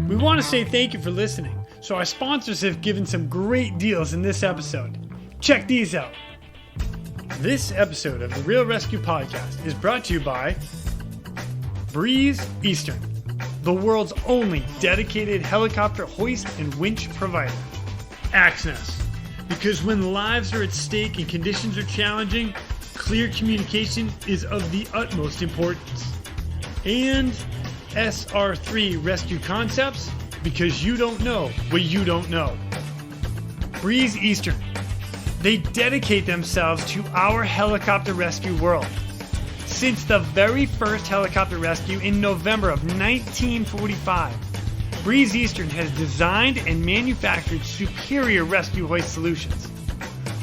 We want to say thank you for listening. So our sponsors have given some great deals in this episode. Check these out. This episode of the Real ResQ podcast is brought to you by Breeze Eastern, the world's only dedicated helicopter hoist and winch provider. AWSC, because when lives are at stake and conditions are challenging, clear communication is of the utmost importance. And SR3 Rescue Concepts, because you don't know what you don't know. Breeze Eastern, they dedicate themselves to our helicopter rescue world. Since the very first helicopter rescue in November of 1945, Breeze Eastern has designed and manufactured superior rescue hoist solutions.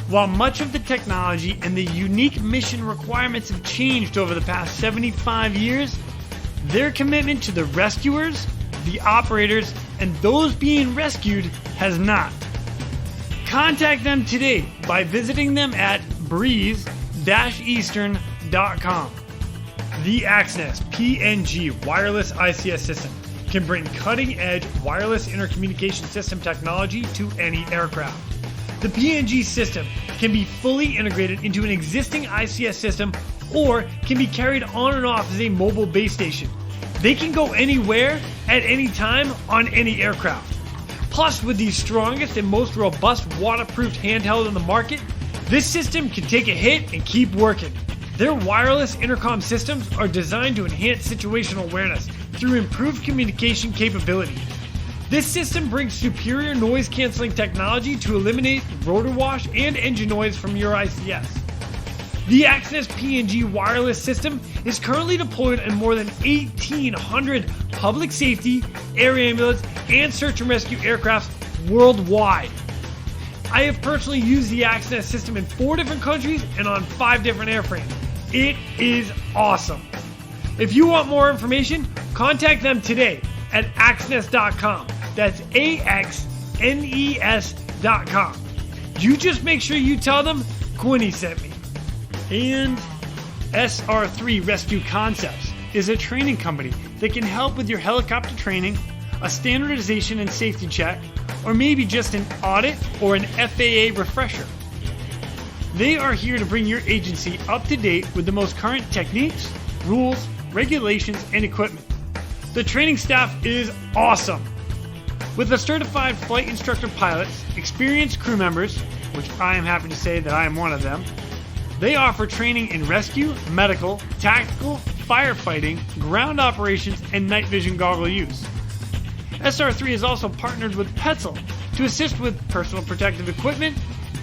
While much of the technology and the unique mission requirements have changed over the past 75 years, their commitment to the rescuers, the operators, and those being rescued has not. Contact them today by visiting them at breeze-eastern.com. The AWSC PNG wireless ICS system can bring cutting-edge wireless intercommunication system technology to any aircraft. The PNG system can be fully integrated into an existing ICS system or can be carried on and off as a mobile base station. They can go anywhere at any time on any aircraft. Plus, with the strongest and most robust waterproofed handheld on the market, this system can take a hit and keep working. Their wireless intercom systems are designed to enhance situational awareness through improved communication capability. This system brings superior noise canceling technology to eliminate rotor wash and engine noise from your ICS. The AWSC PNG wireless system is currently deployed in more than 1,800 public safety, air ambulance, and search and rescue aircrafts worldwide. I have personally used the AWSC system in 4 different countries and on 5 different airframes. It is awesome. If you want more information, contact them today at axnes.com. That's AXNES.com. You just make sure you tell them Quinny sent me. And SR3 Rescue Concepts is a training company that can help with your helicopter training, a standardization and safety check, or maybe just an audit or an FAA refresher. They are here to bring your agency up to date with the most current techniques, rules, regulations, and equipment. The training staff is awesome. With a certified flight instructor pilots, experienced crew members, which I am happy to say that I am one of them, they offer training in rescue, medical, tactical, firefighting, ground operations, and night vision goggle use. SR3 is also partnered with Peterson to assist with personal protective equipment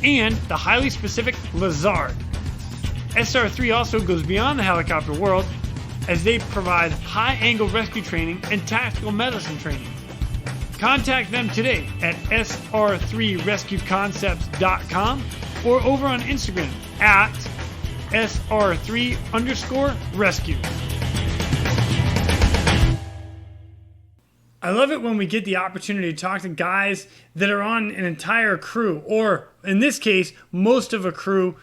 and the highly specific Lazard. SR3 also goes beyond the helicopter world as they provide high-angle rescue training and tactical medicine training. Contact them today at sr3rescueconcepts.com or over on Instagram at SR3_rescue. I love it when we get the opportunity to talk to guys that are on an entire crew, or in this case, most of a crew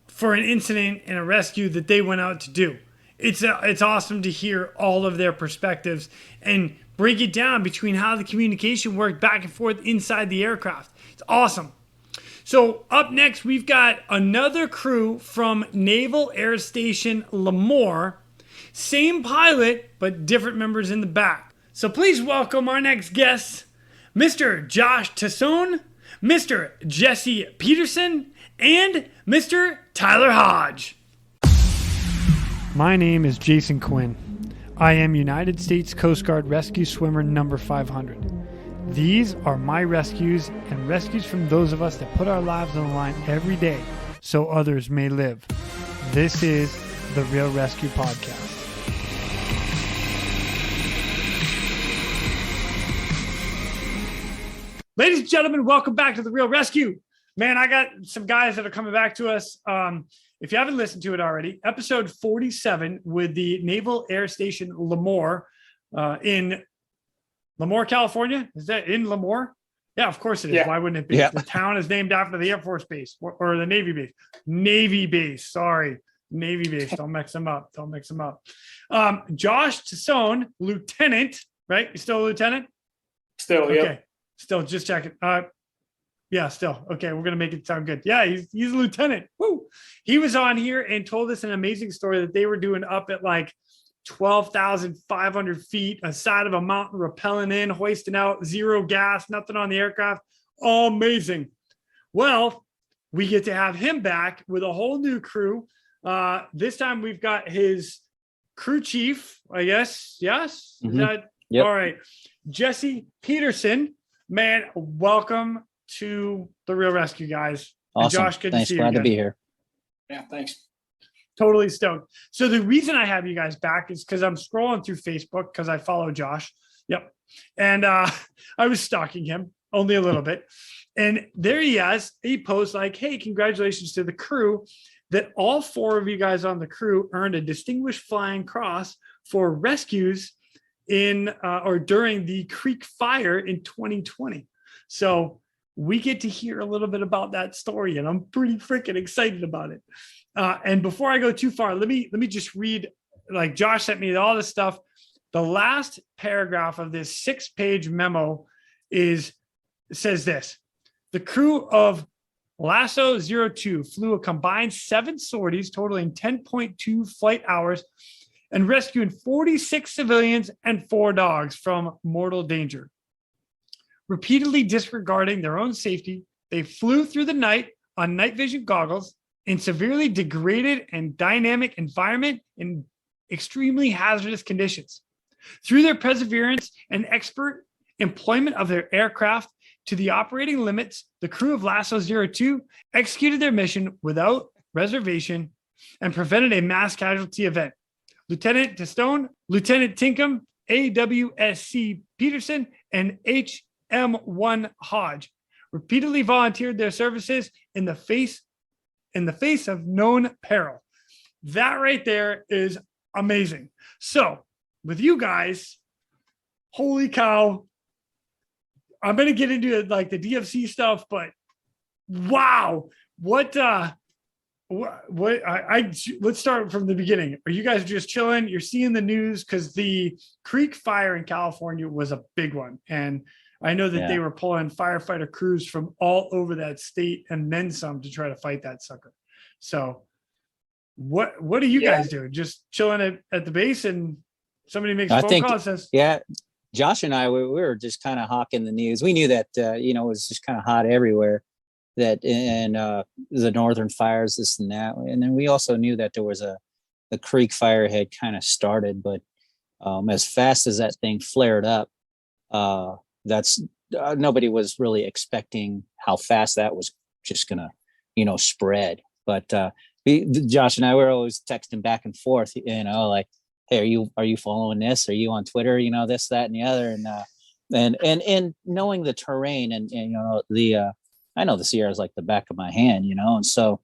for an incident and a rescue that they went out to do. It's awesome to hear all of their perspectives and break it down between how the communication worked back and forth inside the aircraft. It's awesome. So up next, we've got another crew from Naval Air Station Lemoore. Same pilot, but different members in the back. So please welcome our next guests, Mr. Josh Tessone, Mr. Jesse Peterson, and Mr. Tyler Hodge. My name is Jason Quinn. I am United States Coast Guard Rescue Swimmer number 500. These are my rescues and rescues from those of us that put our lives on the line every day so others may live. This is the Real ResQ podcast. Ladies and gentlemen, welcome back to the Real ResQ. Man, I got some guys that are coming back to us. If you haven't listened to it already, episode 47 with the Naval Air Station Lemoore in Lemoore, California. Is that in Lemoore? Yeah, of course it is. Yeah. Why wouldn't it be? Yeah. The town is named after the Air Force base or the Navy base. Navy base. Sorry. Navy base. Don't mix them up. Josh Tessone, lieutenant, right? You still a lieutenant? Still, Okay. yep. Still just checking. Yeah, still. Okay, we're gonna make it sound good. Yeah, he's a lieutenant. Woo! He was on here and told us an amazing story that they were doing up at like 12,500 feet, a side of a mountain, rappelling in, hoisting out, zero gas, nothing on the aircraft. All amazing. Well, we get to have him back with a whole new crew. This time we've got his crew chief, I guess. Yes. Mm-hmm. Is that Yep. all right? Jesse Peterson, man, welcome to the Real ResQ, guys. Awesome. And Josh, good Thanks. to see you Glad again. to be here. Yeah, thanks. Totally stoked. So the reason I have you guys back is because I'm scrolling through Facebook because I follow Josh. Yep. And I was stalking him only a little bit. And there he posts like, hey, congratulations to the crew that all 4 of you guys on the crew earned a Distinguished Flying Cross for rescues in or during the Creek Fire in 2020. So we get to hear a little bit about that story, and I'm pretty freaking excited about it. And before I go too far, let me just read, like Josh sent me all this stuff. The last paragraph of this 6-page memo says this: the crew of Lasso 02 flew a combined 7 sorties totaling 10.2 flight hours and rescuing 46 civilians and 4 dogs from mortal danger. Repeatedly disregarding their own safety, they flew through the night on night vision goggles in severely degraded and dynamic environment in extremely hazardous conditions. Through their perseverance and expert employment of their aircraft to the operating limits, the crew of Lasso 02 executed their mission without reservation and prevented a mass casualty event. Lieutenant Tessone, Lieutenant Tinkham, AWSC Peterson, and HM1 Hodge repeatedly volunteered their services in the face of known peril. That right there is amazing. So with you guys, holy cow, I'm going to get into like the DFC stuff, but wow, let's start from the beginning. Are you guys just chilling? You're seeing the news because the Creek Fire in California was a big one. And I know that they were pulling firefighter crews from all over that state and then some to try to fight that sucker. So what are you guys doing? Just chilling at the base, and somebody makes a phone call and says, Josh and I, we were just kind of hawking the news. We knew that, it was just kind of hot everywhere, that in the northern fires, this and that. And then we also knew that there was the Creek Fire had kind of started, but as fast as that thing flared up, that's nobody was really expecting how fast that was just gonna, spread. But Josh and I were always texting back and forth, like, hey, are you following this? Are you on Twitter? This, that, and the other. And knowing the terrain and I know the Sierra is like the back of my hand, and so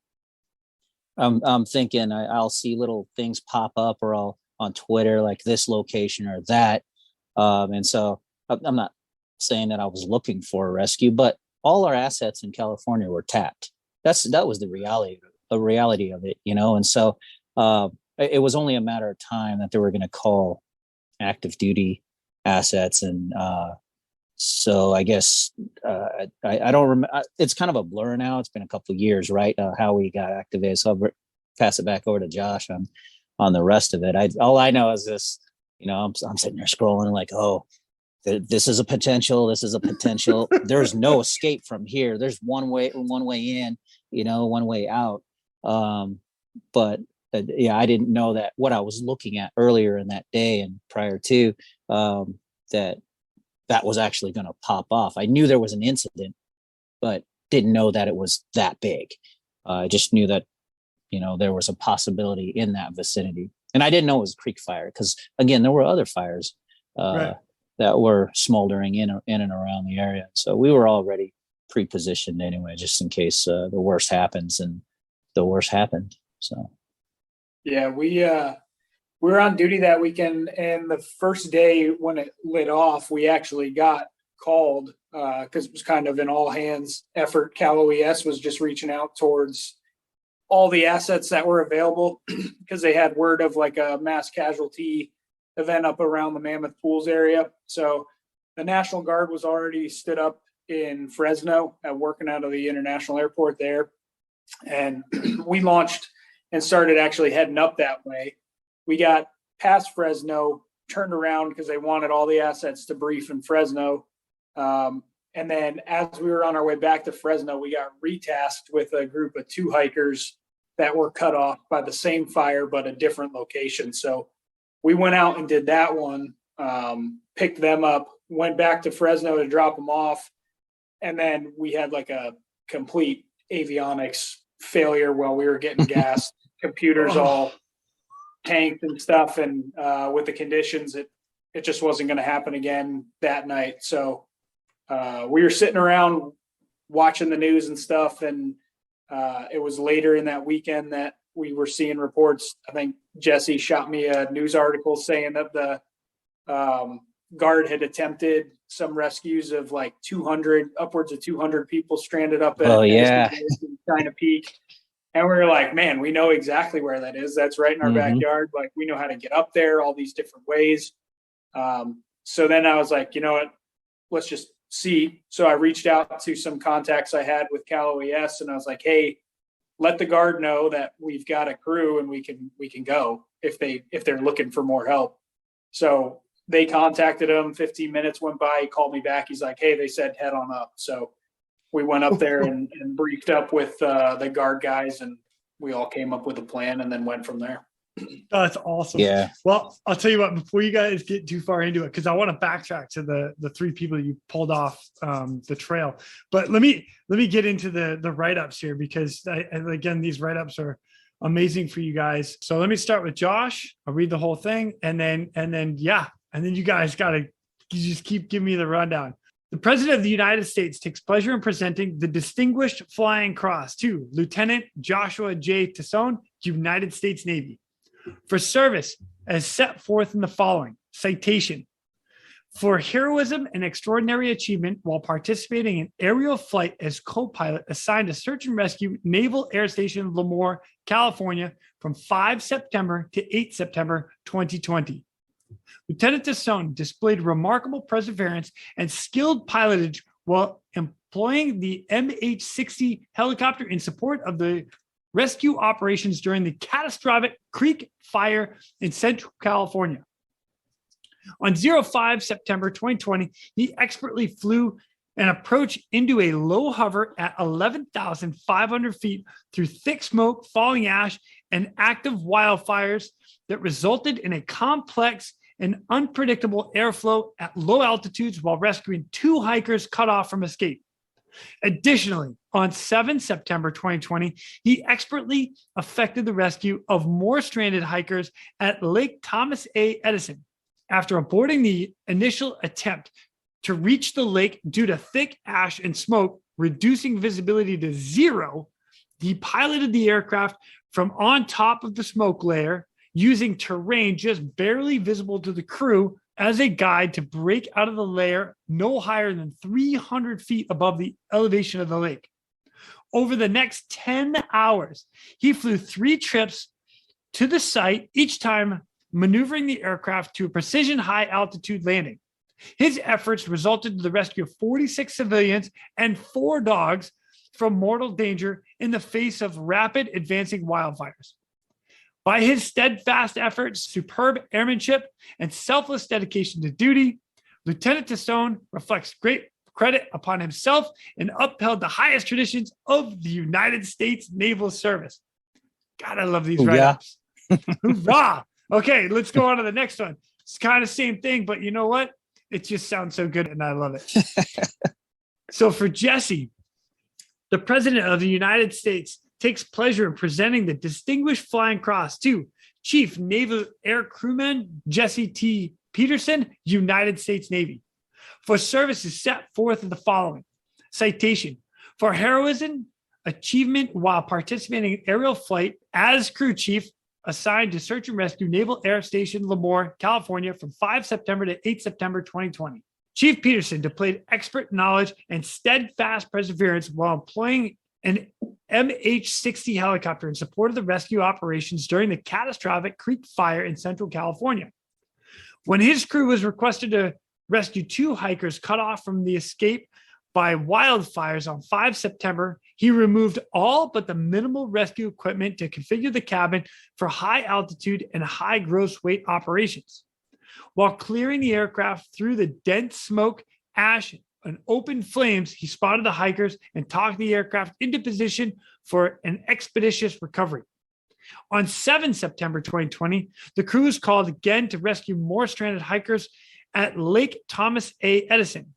I'm thinking I'll see little things pop up or I'll on Twitter, like this location or that. And so I'm not saying that I was looking for a rescue, but all our assets in California were tapped. That was the reality of it, And so it was only a matter of time that they were going to call active duty assets. And so I guess I don't remember. It's kind of a blur now. It's been a couple of years, right? How we got activated. So I'll pass it back over to Josh on the rest of it. All I know is this, I'm sitting there scrolling like, oh, this is a potential. This is a potential. There's no escape from here. There's one way in, one way out. But I didn't know that what I was looking at earlier in that day and prior to that was actually going to pop off. I knew there was an incident, but didn't know that it was that big. I just knew that, there was a possibility in that vicinity. And I didn't know it was Creek Fire because, again, there were other fires that were smoldering in and around the area. So we were already pre-positioned anyway, just in case the worst happens, and the worst happened. So. Yeah, we were on duty that weekend, and the first day when it lit off, we actually got called because it was kind of an all-hands effort. Cal OES was just reaching out towards all the assets that were available because they had word of like a mass casualty event up around the Mammoth Pools area. So the National Guard was already stood up in Fresno, working out of the international airport there. And we launched and started actually heading up that way. We got past Fresno, turned around because they wanted all the assets to brief in Fresno. And then as we were on our way back to Fresno, we got retasked with a group of 2 hikers that were cut off by the same fire, but a different location. So we went out and did that one, picked them up, went back to Fresno to drop them off. And then we had like a complete avionics failure while we were getting gas, computers all tanked and stuff. And with the conditions, it just wasn't going to happen again that night. So we were sitting around watching the news and stuff. And it was later in that weekend that we were seeing reports. I think Jesse shot me a news article saying that the Guard had attempted some rescues of like 200, upwards of 200 people stranded up at China Peak. And we were like, man, we know exactly where that is. That's right in our backyard. Like, we know how to get up there, all these different ways. So then I was like, you know what, let's just see. So I reached out to some contacts I had with Cal OES, and I was like, hey, let the Guard know that we've got a crew and we can go if they're looking for more help. So they contacted him. 15 minutes went by. He called me back. He's like, hey, they said head on up. So we went up there and briefed up with the Guard guys, and we all came up with a plan and then went from there. That's awesome. Yeah. Well, I'll tell you what, before you guys get too far into it, because I want to backtrack to the 3 people you pulled off the trail. But let me get into the write-ups here, because again, these write-ups are amazing for you guys. So let me start with Josh. I'll read the whole thing, and then you guys you just keep giving me the rundown. The President of the United States takes pleasure in presenting the Distinguished Flying Cross to Lieutenant Joshua J. Tessone, United States Navy, for service as set forth in the following. Citation: for heroism and extraordinary achievement while participating in aerial flight as co-pilot assigned to search and rescue Naval Air Station, Lemoore, California, from 5 September to 8 September 2020. Lieutenant Tessone displayed remarkable perseverance and skilled pilotage while employing the MH-60 helicopter in support of the rescue operations during the catastrophic Creek Fire in Central California. On 05 September 2020, he expertly flew an approach into a low hover at 11,500 feet through thick smoke, falling ash, and active wildfires that resulted in a complex and unpredictable airflow at low altitudes while rescuing 2 hikers cut off from escape. Additionally, on 7 September 2020, he expertly effected the rescue of more stranded hikers at Lake Thomas A. Edison. After aborting the initial attempt to reach the lake due to thick ash and smoke, reducing visibility to 0, he piloted the aircraft from on top of the smoke layer, using terrain just barely visible to the crew as a guide to break out of the layer no higher than 300 feet above the elevation of the lake. Over the next 10 hours, he flew 3 trips to the site, each time maneuvering the aircraft to a precision high altitude landing. His efforts resulted in the rescue of 46 civilians and 4 dogs from mortal danger in the face of rapid advancing wildfires. By his steadfast efforts, superb airmanship, and selfless dedication to duty, Lieutenant Tessone reflects great credit upon himself and upheld the highest traditions of the United States Naval Service. God, I love these write-ups. Hoorah! Okay, let's go on to the next one. It's kind of same thing, but you know what? It just sounds so good, and I love it. So for Jesse, the President of the United States takes pleasure in presenting the Distinguished Flying Cross to Chief Naval Air Crewman Jesse T. Peterson, United States Navy, for services set forth in the following. Citation: for heroism, achievement while participating in aerial flight as crew chief assigned to search and rescue Naval Air Station, Lemoore, California, from 5 September to 8 September 2020. Chief Peterson displayed expert knowledge and steadfast perseverance while employing an MH-60 helicopter in support of the rescue operations during the catastrophic Creek Fire in Central California. When his crew was requested to Rescue 2 hikers cut off from the escape by wildfires on 5 September. He removed all but the minimal rescue equipment to configure the cabin for high altitude and high gross weight operations. While clearing the aircraft through the dense smoke, ash, and open flames, he spotted the hikers and talked the aircraft into position for an expeditious recovery. On 7 September 2020, the crew was called again to rescue more stranded hikers at Lake Thomas A. Edison.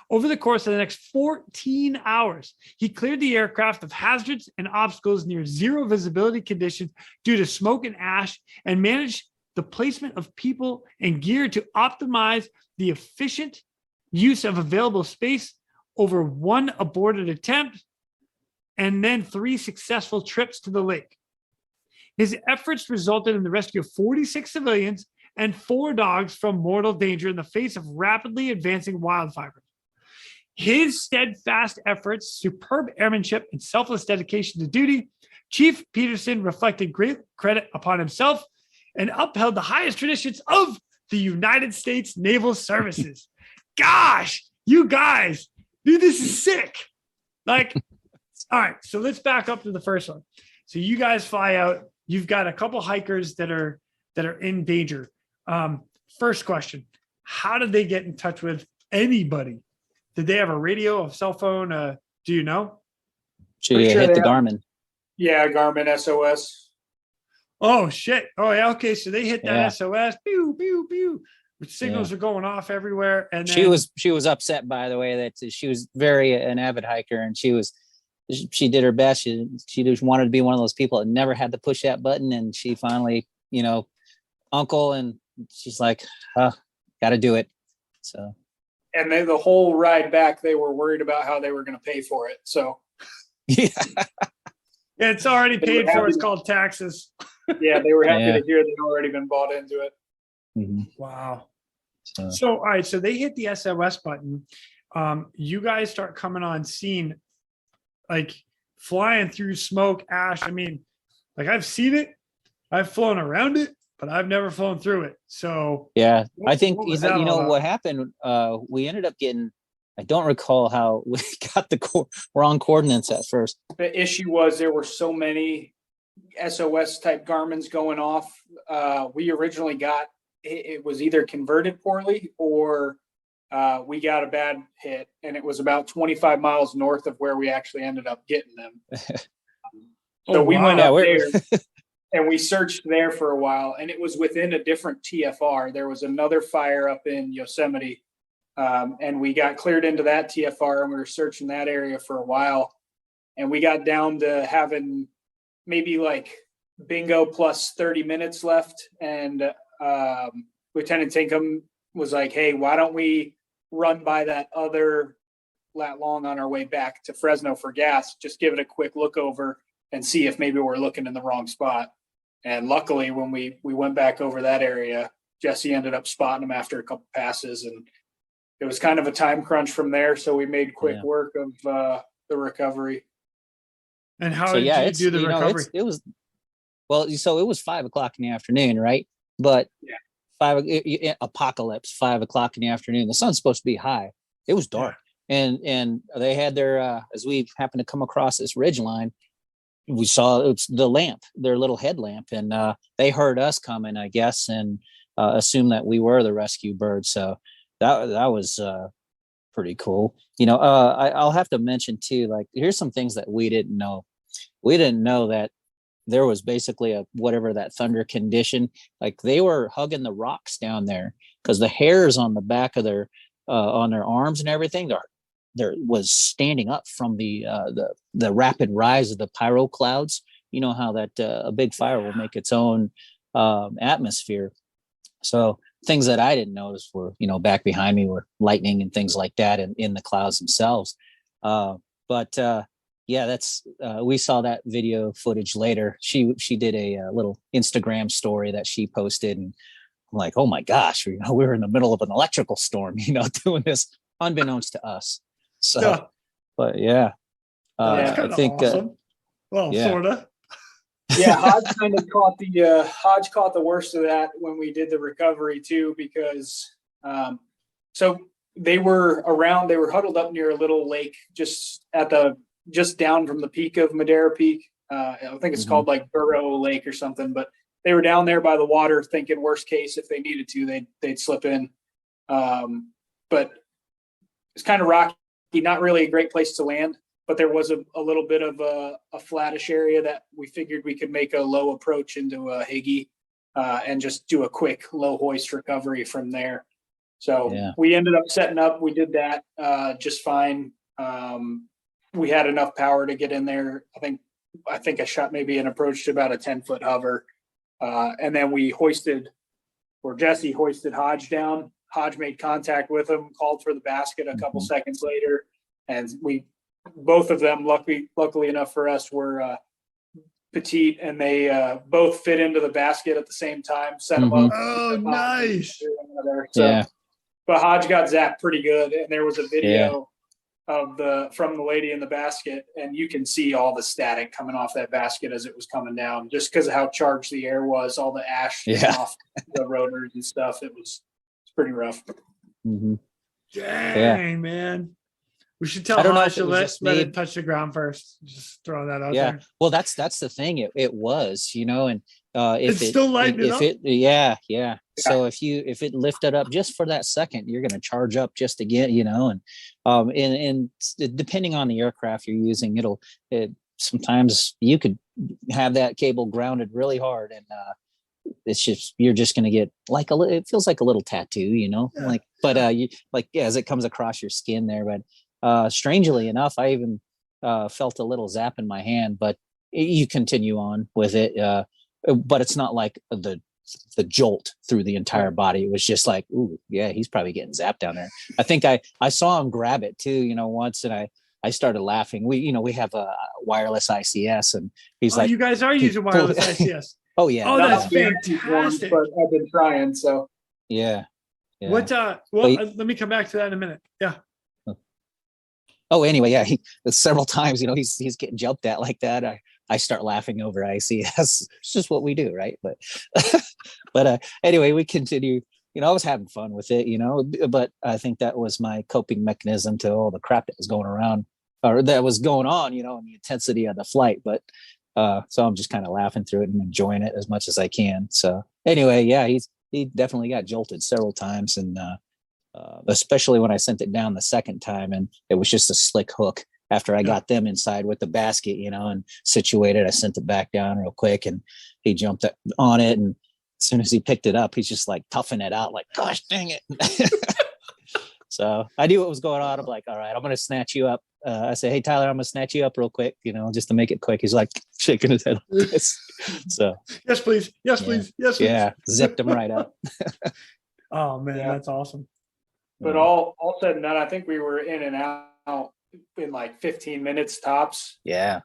Over the course of the next 14 hours, he cleared the aircraft of hazards and obstacles near zero visibility conditions due to smoke and ash, and managed the placement of people and gear to optimize the efficient use of available space over 1 aborted attempt and then 3 successful trips to the lake. His efforts resulted in the rescue of 46 civilians and 4 dogs from mortal danger in the face of rapidly advancing wildfires. His steadfast efforts, superb airmanship, and selfless dedication to duty, Chief Peterson reflected great credit upon himself and upheld the highest traditions of the United States Naval Services. Gosh, you guys, dude, this is sick. Like, all right, so let's back up to the first one. So you guys fly out. You've got a couple hikers that are in danger. First question: how did they get in touch with anybody? Did they have a radio, a cell phone? Do you know? She hit the Garmin. Yeah, Garmin SOS. Oh shit! Oh yeah. Okay, so they hit that Yeah. SOS. Pew pew pew. Signals are going off everywhere, and then, she was upset, by the way, that she was an avid hiker, and she did her best. She just wanted to be one of those people that never had to push that button, and she finally, uncle, and she's like, got to do it. So. And then the whole ride back, they were worried about how they were going to pay for it. So. Yeah. It's already paid for. It's called taxes. Yeah, they were happy to hear they'd already been bought into it. Mm-hmm. Wow. So, all right. So they hit the SOS button. You guys start coming on scene, like flying through smoke, ash. I mean, like I've seen it. I've flown around it, but I've never flown through it. So yeah, I think what happened. We ended up getting. I don't recall how we got the wrong coordinates at first. The issue was there were so many SOS type Garmins going off. We originally got it was either converted poorly or we got a bad hit, and it was about 25 miles north of where we actually ended up getting them. So we went up there and we searched there for a while, and it was within a different TFR. There was another fire up in Yosemite, and we got cleared into that TFR, and we were searching that area for a while, and we got down to having maybe like bingo plus 30 minutes left, and Lieutenant Tinkham was like, hey, why don't we run by that other lat long on our way back to Fresno for gas, just give it a quick look over and see if maybe we're looking in the wrong spot. And luckily, when we went back over that area, Jesse ended up spotting him after a couple passes, and it was kind of a time crunch from there. So we made quick work of the recovery. And how did you do the recovery? It was 5:00 in the afternoon, right? But apocalypse, 5:00 in the afternoon. The sun's supposed to be high. It was dark, and they had their as we happened to come across this ridge line, we saw it's the lamp, their little headlamp, and they heard us coming, I guess, and assumed that we were the rescue birds. So that was pretty cool. I'll have to mention too, like, here's some things that we didn't know. We didn't know that there was basically whatever that thunder condition, like they were hugging the rocks down there because the hairs on the back of their on their arms and everything there was standing up from the rapid rise of the pyro clouds. You know how that a big fire will make its own atmosphere. So things that I didn't notice were, back behind me were lightning and things like that in the clouds themselves. That's we saw that video footage later. She did a little Instagram story that she posted, and I'm like, oh my gosh, we were in the middle of an electrical storm, doing this unbeknownst to us. So, but I think awesome. Sort of. Yeah, Hodge kind of caught the worst of that when we did the recovery too, because So they were huddled up near a little lake just down from the peak of Madera Peak. I think it's called like Burrow Lake or something, but they were down there by the water thinking worst case, if they needed to, they'd slip in. But it's kind of rocky, not really a great place to land, but there was a little bit of a flattish area that we figured we could make a low approach into a Higgy and just do a quick low hoist recovery from there. So we ended up setting up. We did that just fine. We had enough power to get in there. I think I shot maybe an approach to about a 10-foot hover. And then Jesse hoisted Hodge down. Hodge made contact with him, called for the basket a couple seconds later. And both of them, luckily enough for us, were petite, and they both fit into the basket at the same time, set them up. Oh, nice. So, but Hodge got zapped pretty good. And there was a video from the lady in the basket, and you can see all the static coming off that basket as it was coming down, just because of how charged the air was, all the ash off the rotors and stuff. It's pretty rough. Dang, man. We should tell Hodge to let it touch the ground first. Just throw that out there. Well, that's the thing. It was, and if it's still lighting up. So if it lifted up just for that second, you're going to charge up just again, and depending on the aircraft you're using, sometimes you could have that cable grounded really hard, and you're just going to get it feels like a little tattoo, as it comes across your skin there. But strangely enough, I even felt a little zap in my hand, but you continue on with it. But it's not like the jolt through the entire body. It was just like, ooh, yeah, he's probably getting zapped down there. I think I saw him grab it too, once, and I started laughing. We have a wireless ICS, and he's like, you guys are using wireless ICS. Oh yeah. Oh, that's fantastic. But I've been trying. So yeah. Let me come back to that in a minute. Yeah. Oh, anyway, yeah. Several times, he's getting jumped at like that. I start laughing over ICS. It's just what we do, right? But anyway, we continue. I was having fun with it, but I think that was my coping mechanism to all the crap that was going around, or that was going on, and the intensity of the flight. But so I'm just kind of laughing through it and enjoying it as much as I can. So anyway, yeah, he definitely got jolted several times, and especially when I sent it down the second time, and it was just a slick hook. After I got them inside with the basket, and situated, I sent it back down real quick, and he jumped on it. And as soon as he picked it up, he's just like toughing it out, like, gosh, dang it. So I knew what was going on. I'm like, all right, I'm going to snatch you up. I say, hey, Tyler, I'm going to snatch you up real quick, just to make it quick. He's like shaking his head like this. So yes, please. Yes, please. Yes, please. Yeah. Zipped him right up. Oh man, that's awesome. But all said and done, I think we were in and out in like 15 minutes tops. Yeah.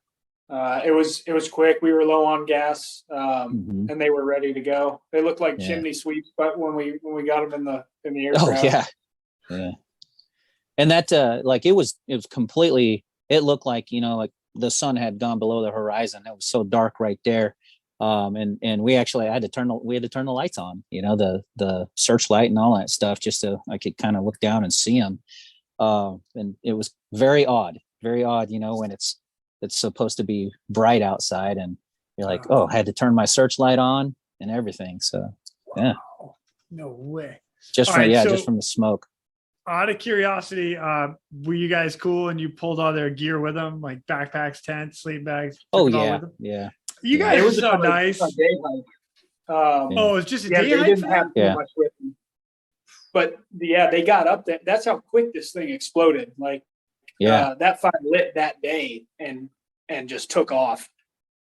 It was quick. We were low on gas, and they were ready to go. They looked like chimney sweeps, but when we got them in the aircraft. Oh yeah. And that it was completely, it looked like, like the sun had gone below the horizon. It was so dark right there. And we actually had to turn the lights on, the searchlight and all that stuff, just so I could kind of look down and see them. And it was very odd, when it's supposed to be bright outside, and you're like, I had to turn my searchlight on and everything. So yeah. No way. Just from the smoke. Out of curiosity, were you guys cool and you pulled all their gear with them, like backpacks, tents, sleep bags? Oh yeah. Yeah. You guys were so nice. A day hike. It was just a day they hike. Didn't have too much with them. But they got up there. That's how quick this thing exploded. That fire lit that day and just took off.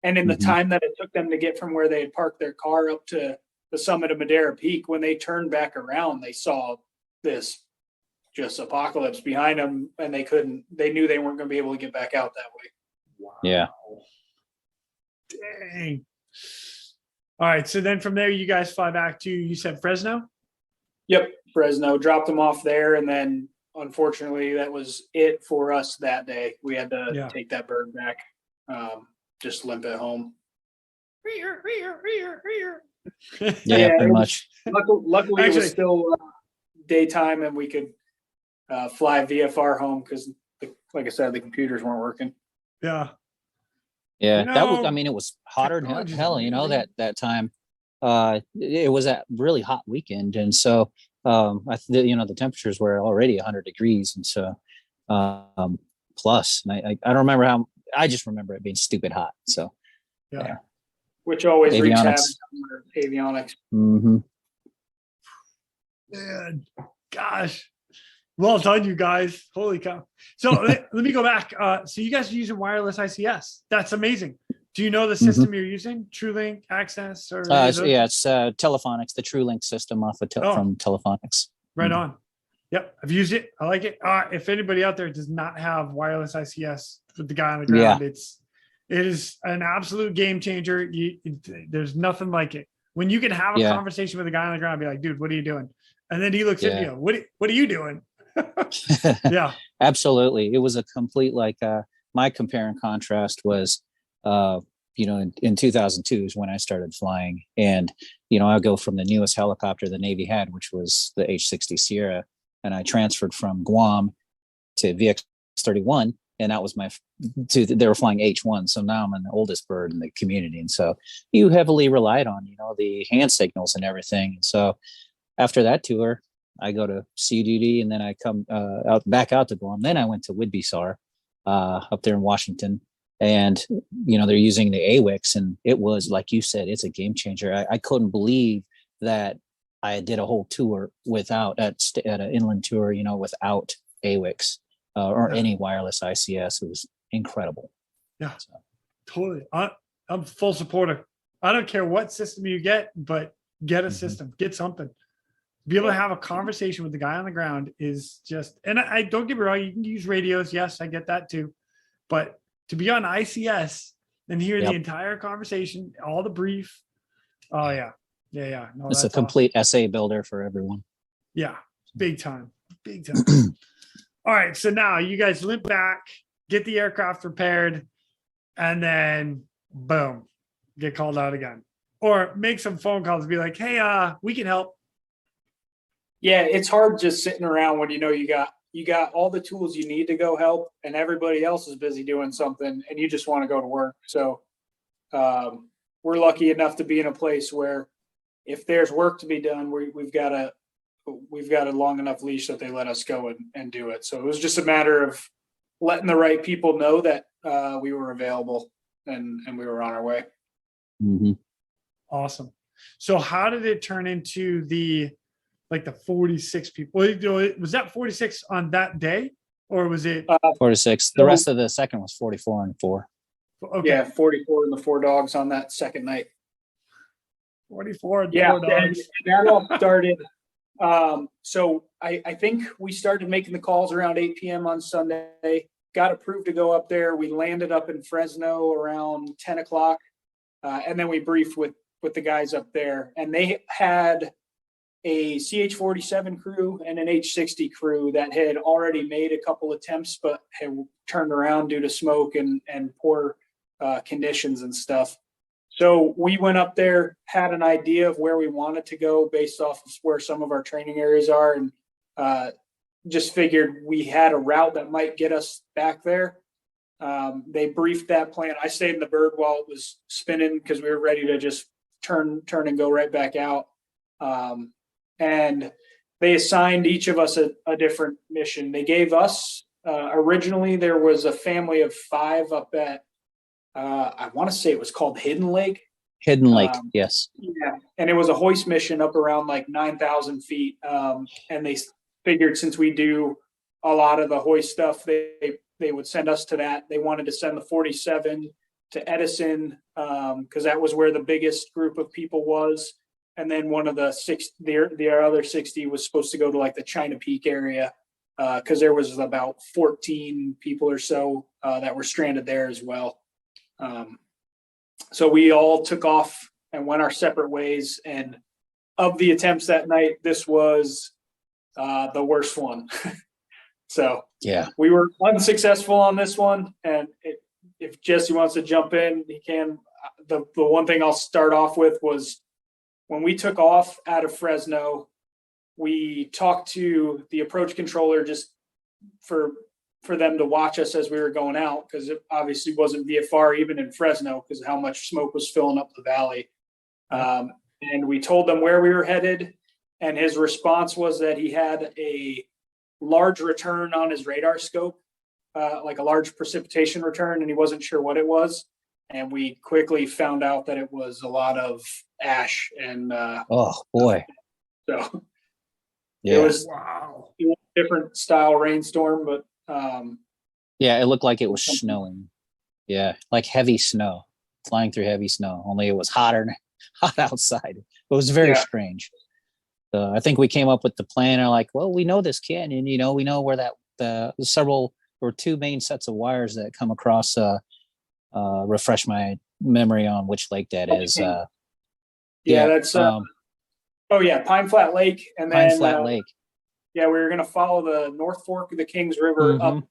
And in the time that it took them to get from where they had parked their car up to the summit of Madera Peak, when they turned back around, they saw this just apocalypse behind them, and they knew they weren't going to be able to get back out that way. Wow. Yeah. Dang. All right. So then from there, you guys fly back to, you said Fresno? Yep. Fresno, dropped them off there. And then unfortunately that was it for us that day. We had to take that bird back. Just limp it home. Yeah, pretty much. Luckily it was still daytime, and we could fly VFR home because, like I said, the computers weren't working. Yeah. Yeah, that was. I mean, it was hotter than technology's hell. You know, amazing. that time. It was a really hot weekend, and so the temperatures were already 100 degrees, and so plus, and I don't remember how. I just remember it being stupid hot. So yeah. Which always wreaks havoc Avionics. on avionics. Mm-hmm. Man, gosh. Well done, you guys. Holy cow. So let me go back. So you guys are using wireless ICS. That's amazing. Do you know the system you're using? TrueLink, Access, or Yeah, it's Telephonics, the TrueLink system off of from Telephonics. Right on. Yep, I've used it. I like it. If anybody out there does not have wireless ICS with the guy on the ground, it is an absolute game changer. There's nothing like it. When you can have a conversation with a guy on the ground, be like, "Dude, what are you doing?" And then he looks at you. What are you doing? Yeah, absolutely. It was a complete my compare and contrast was in 2002 is when I started flying, and I go from the newest helicopter the Navy had, which was the H-60 Sierra, and I transferred from Guam to VX-31, and that was they were flying H1, so now I'm the oldest bird in the community, and so you heavily relied on the hand signals and everything. And so after that tour, I go to sea duty, and then I come back out to Guam. Then I went to Whidbey SAR up there in Washington, and they're using the AWSC, and it was, like you said, it's a game changer. I couldn't believe that I did a whole tour without at an inland tour, without AWSC or any wireless ICS. It was incredible. Yeah, totally. I'm full supporter. I don't care what system you get, but get a system, get something. Be able to have a conversation with the guy on the ground is just, and I don't get me wrong, you can use radios. Yes, I get that too. But to be on ICS and hear the entire conversation, all the brief. Oh yeah. Yeah. No, it's a complete essay builder for everyone. Yeah. Big time. All right. So now you guys limp back, get the aircraft repaired, and then boom, get called out again. Or make some phone calls and be like, hey, we can help. Yeah, it's hard just sitting around when you got all the tools you need to go help, and everybody else is busy doing something, and you just want to go to work. So we're lucky enough to be in a place where if there's work to be done, we've got a long enough leash that they let us go and do it. So it was just a matter of letting the right people know that we were available and we were on our way. Mm-hmm. Awesome. So how did it turn into the 46 people? Was that 46 on that day, or was it 46? The rest of the second was 44 and 4. Okay. Yeah, 44 and the 4 dogs on that second night. 44 and 4 dogs. And that all started. So I think we started making the calls around 8 p.m. on Sunday. Got approved to go up there. We landed up in Fresno around 10 o'clock, and then we briefed with the guys up there, and they had a CH-47 crew and an H-60 crew that had already made a couple attempts, but had turned around due to smoke and poor conditions and stuff. So we went up there, had an idea of where we wanted to go based off of where some of our training areas are, and just figured we had a route that might get us back there. They briefed that plan. I stayed in the bird while it was spinning because we were ready to just turn and go right back out. And they assigned each of us a different mission. They gave us, originally there was a family of 5 up at, I want to say it was called Hidden Lake. Hidden Lake, yes. Yeah, and it was a hoist mission up around 9,000 feet. And they figured since we do a lot of the hoist stuff, they would send us to that. They wanted to send the 47 to Edison because that was where the biggest group of people was. And then one of the other 60 was supposed to go to the China Peak area because there was about 14 people or so that were stranded there as well. So we all took off and went our separate ways. And of the attempts that night, this was the worst one. So yeah, we were unsuccessful on this one. And if Jesse wants to jump in, he can. The one thing I'll start off with was when we took off out of Fresno, we talked to the approach controller just for them to watch us as we were going out, because it obviously wasn't VFR even in Fresno because of how much smoke was filling up the valley. And we told them where we were headed, and his response was that he had a large return on his radar scope, like a large precipitation return, and he wasn't sure what it was. And we quickly found out that it was a lot of ash and oh boy. So Yeah. it was Wow. a different style rainstorm, but yeah, it looked like it was snowing. Yeah, like heavy snow, flying through heavy snow. Only it was hot outside. It was very strange. I think we came up with the plan. And like, well, we know this canyon. You know, we know where the several or two main sets of wires that come across. Refresh my memory on which lake that is. That's Pine Flat Lake, and then Pine Flat Lake. Yeah, we were going to follow the North Fork of the Kings River up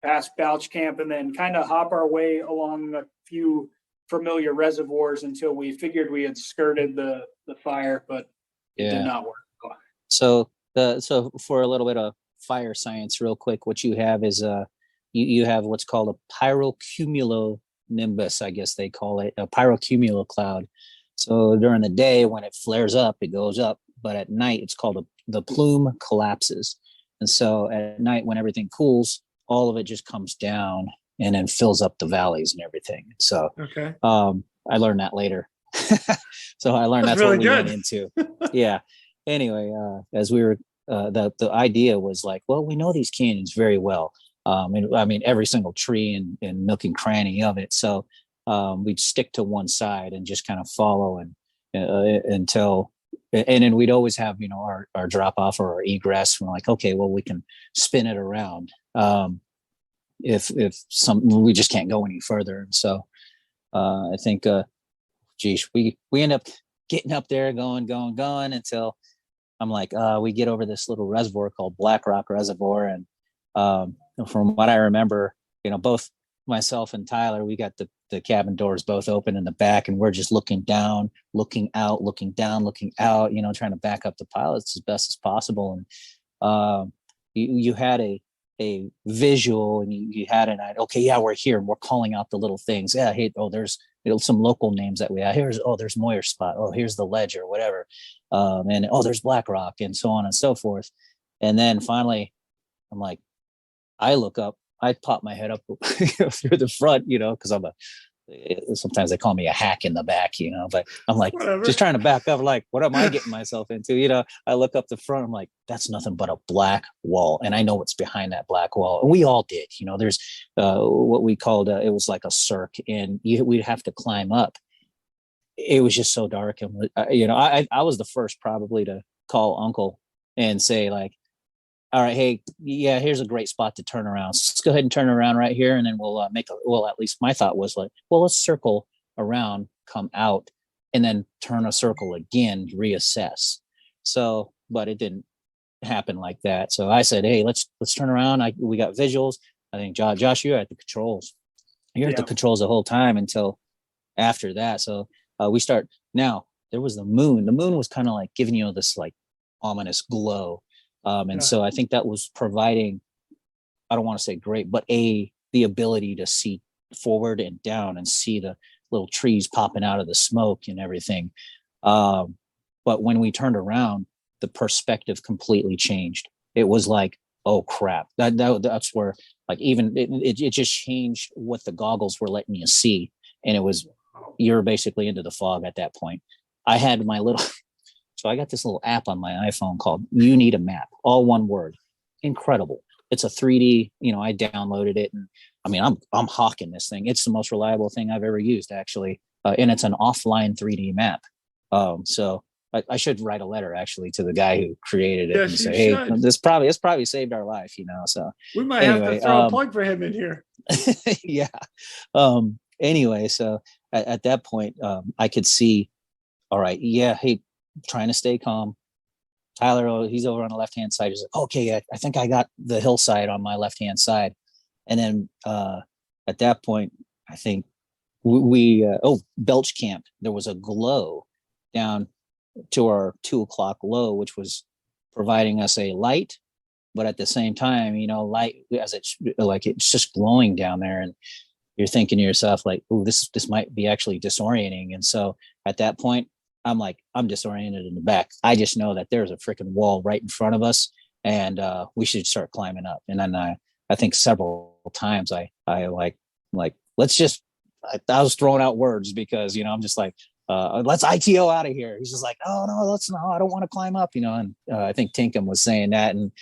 past Balch Camp, and then kind of hop our way along a few familiar reservoirs until we figured we had skirted the fire, but it did not work. So for a little bit of fire science real quick, what you have is you have what's called a pyrocumulonimbus, I guess they call it, a pyrocumulo cloud. So during the day when it flares up, it goes up, but at night it's called the plume collapses. And so at night when everything cools, all of it just comes down and then fills up the valleys and everything. So I learned that later. So I learned that's really what we went into. Yeah. Anyway, as we were, the idea was like, well, we know these canyons very well. I mean, every single tree and nook and cranny of it. So we'd stick to one side and just kind of follow and until, and then we'd always have, you know, our drop off or our egress. We're like, okay, well, we can spin it around. If we just can't go any further. And so I think, we end up getting up there, going until I'm like, we get over this little reservoir called Black Rock Reservoir. And from what I remember, you know, both myself and Tyler, we got the cabin doors both open in the back, and we're just looking down, looking out, looking down, looking out, you know, trying to back up the pilots as best as possible. And you had a visual, and you had an idea. Okay, yeah, we're here, and we're calling out the little things. Yeah, hey, there's some local names that we have. There's Moyer Spot. Oh, here's the Ledge or whatever. And there's Black Rock, and so on and so forth. And then finally, I'm like, I look up, I pop my head up through the front, you know, because sometimes they call me a hack in the back, you know, but I'm like, just trying to back up, like, what am I getting myself into? You know, I look up the front, I'm like, that's nothing but a black wall. And I know what's behind that black wall. And we all did, you know, there's what we called, it was like a cirque, and we'd have to climb up. It was just so dark. And, you know, I was the first probably to call Uncle and say, like, all right, hey, yeah, here's a great spot to turn around. So let's go ahead and turn around right here. And then we'll at least my thought was like, well, let's circle around, come out, and then turn a circle again, reassess. So, but it didn't happen like that. So I said, hey, let's turn around. We got visuals. I think Josh, you're at the controls. You're at the controls the whole time until after that. So we start. Now there was the moon. The moon was kind of like giving you this like ominous glow. So I think that was providing, I don't want to say great, but the ability to see forward and down and see the little trees popping out of the smoke and everything. But when we turned around, the perspective completely changed. It was like, oh crap, that's where, like, even it just changed what the goggles were letting you see. And it was, you're basically into the fog at that point. I had my little... So I got this little app on my iPhone called You Need a Map, all one word. Incredible. It's a 3D, you know, I downloaded it. And I mean, I'm hawking this thing. It's the most reliable thing I've ever used, actually. And it's an offline 3D map. So I should write a letter actually to the guy who created it and say, hey, this probably saved our life, you know. So we might have to throw a plug for him in here. Yeah. Anyway, so at that point, I could see, all right, yeah, hey, trying to stay calm. Tyler, he's over on the left-hand side. He's like, okay, I think I got the hillside on my left-hand side. And then at that point, I think Belch Camp, there was a glow down to our 2 o'clock low, which was providing us a light, but at the same time, light as it's just glowing down there, and you're thinking to yourself like, "Oh, this might be actually disorienting." And so at that point, I'm disoriented in the back. I just know that there's a freaking wall right in front of us, and we should start climbing up. And then I think several times I let's just. I was throwing out words because I'm just like, let's ITO out of here. He's just like, oh no, I don't want to climb up, and I think Tinkham was saying that, and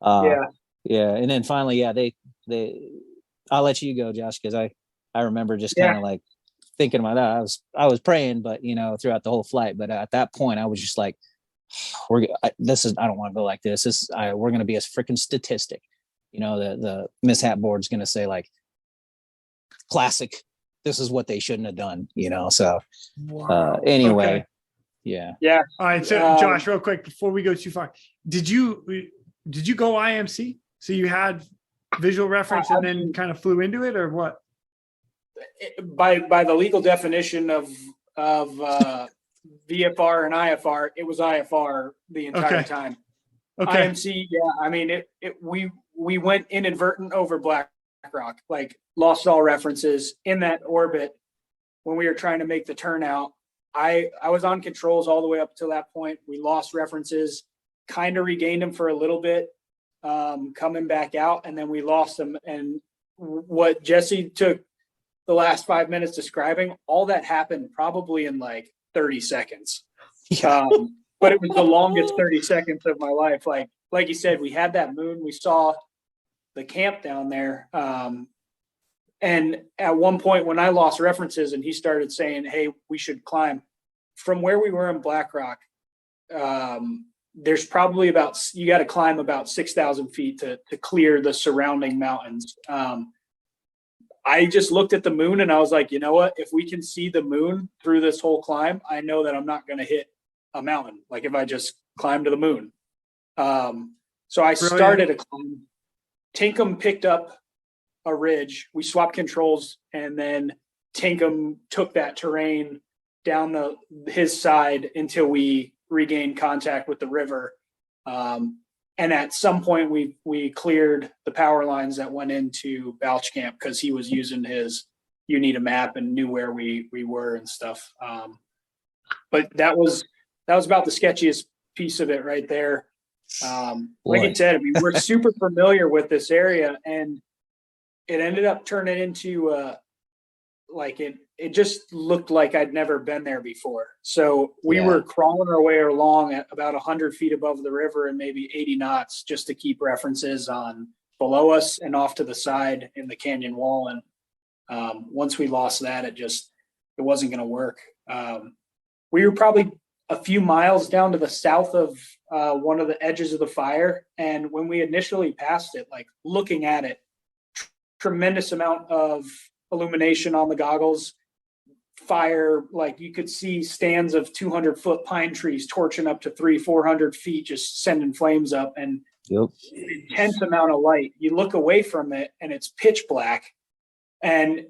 and then finally, they I'll let you go, Josh, because I remember just kind of like thinking about that. I was praying, but throughout the whole flight, but at that point I was just like, I don't want to go like this. We're going to be a freaking statistic. The mishap board's going to say like, classic. This is what they shouldn't have done, so anyway. Okay. Yeah. All right. So Josh, real quick, before we go too far, did you go IMC? So you had visual reference and then kind of flew into it, or what? By the legal definition of VFR and IFR, it was IFR the entire time. Okay. IMC, I mean, we went inadvertent over BlackRock, like lost all references in that orbit when we were trying to make the turnout. I was on controls all the way up to that point. We lost references, kind of regained them for a little bit, coming back out, and then we lost them. And what Jesse took the last 5 minutes describing, all that happened probably in like 30 seconds. But it was the longest 30 seconds of my life. Like you said, we had that moon, we saw the camp down there. And at one point when I lost references and he started saying, hey, we should climb from where we were in BlackRock, there's probably you got to climb about 6,000 feet to clear the surrounding mountains. I just looked at the moon and I was like, you know what? If we can see the moon through this whole climb, I know that I'm not going to hit a mountain. Like if I just climb to the moon. So I started a climb. Tinkham picked up a ridge. We swapped controls, and then Tinkham took that terrain down his side until we regained contact with the river. And at some point we cleared the power lines that went into Balch Camp because he was using his "you need a map" and knew where we were and stuff. But that was about the sketchiest piece of it right there. Like I said, we're super familiar with this area, and it ended up turning into it just looked like I'd never been there before. So we were crawling our way along at about 100 feet above the river and maybe 80 knots just to keep references on below us and off to the side in the canyon wall. And once we lost that, it wasn't going to work. We were probably a few miles down to the south of one of the edges of the fire. And when we initially passed it, like looking at it, tremendous amount of illumination on the goggles, fire, like you could see stands of 200-foot pine trees torching up to 300-400 feet, just sending flames up, and intense amount of light. You look away from it and it's pitch black, and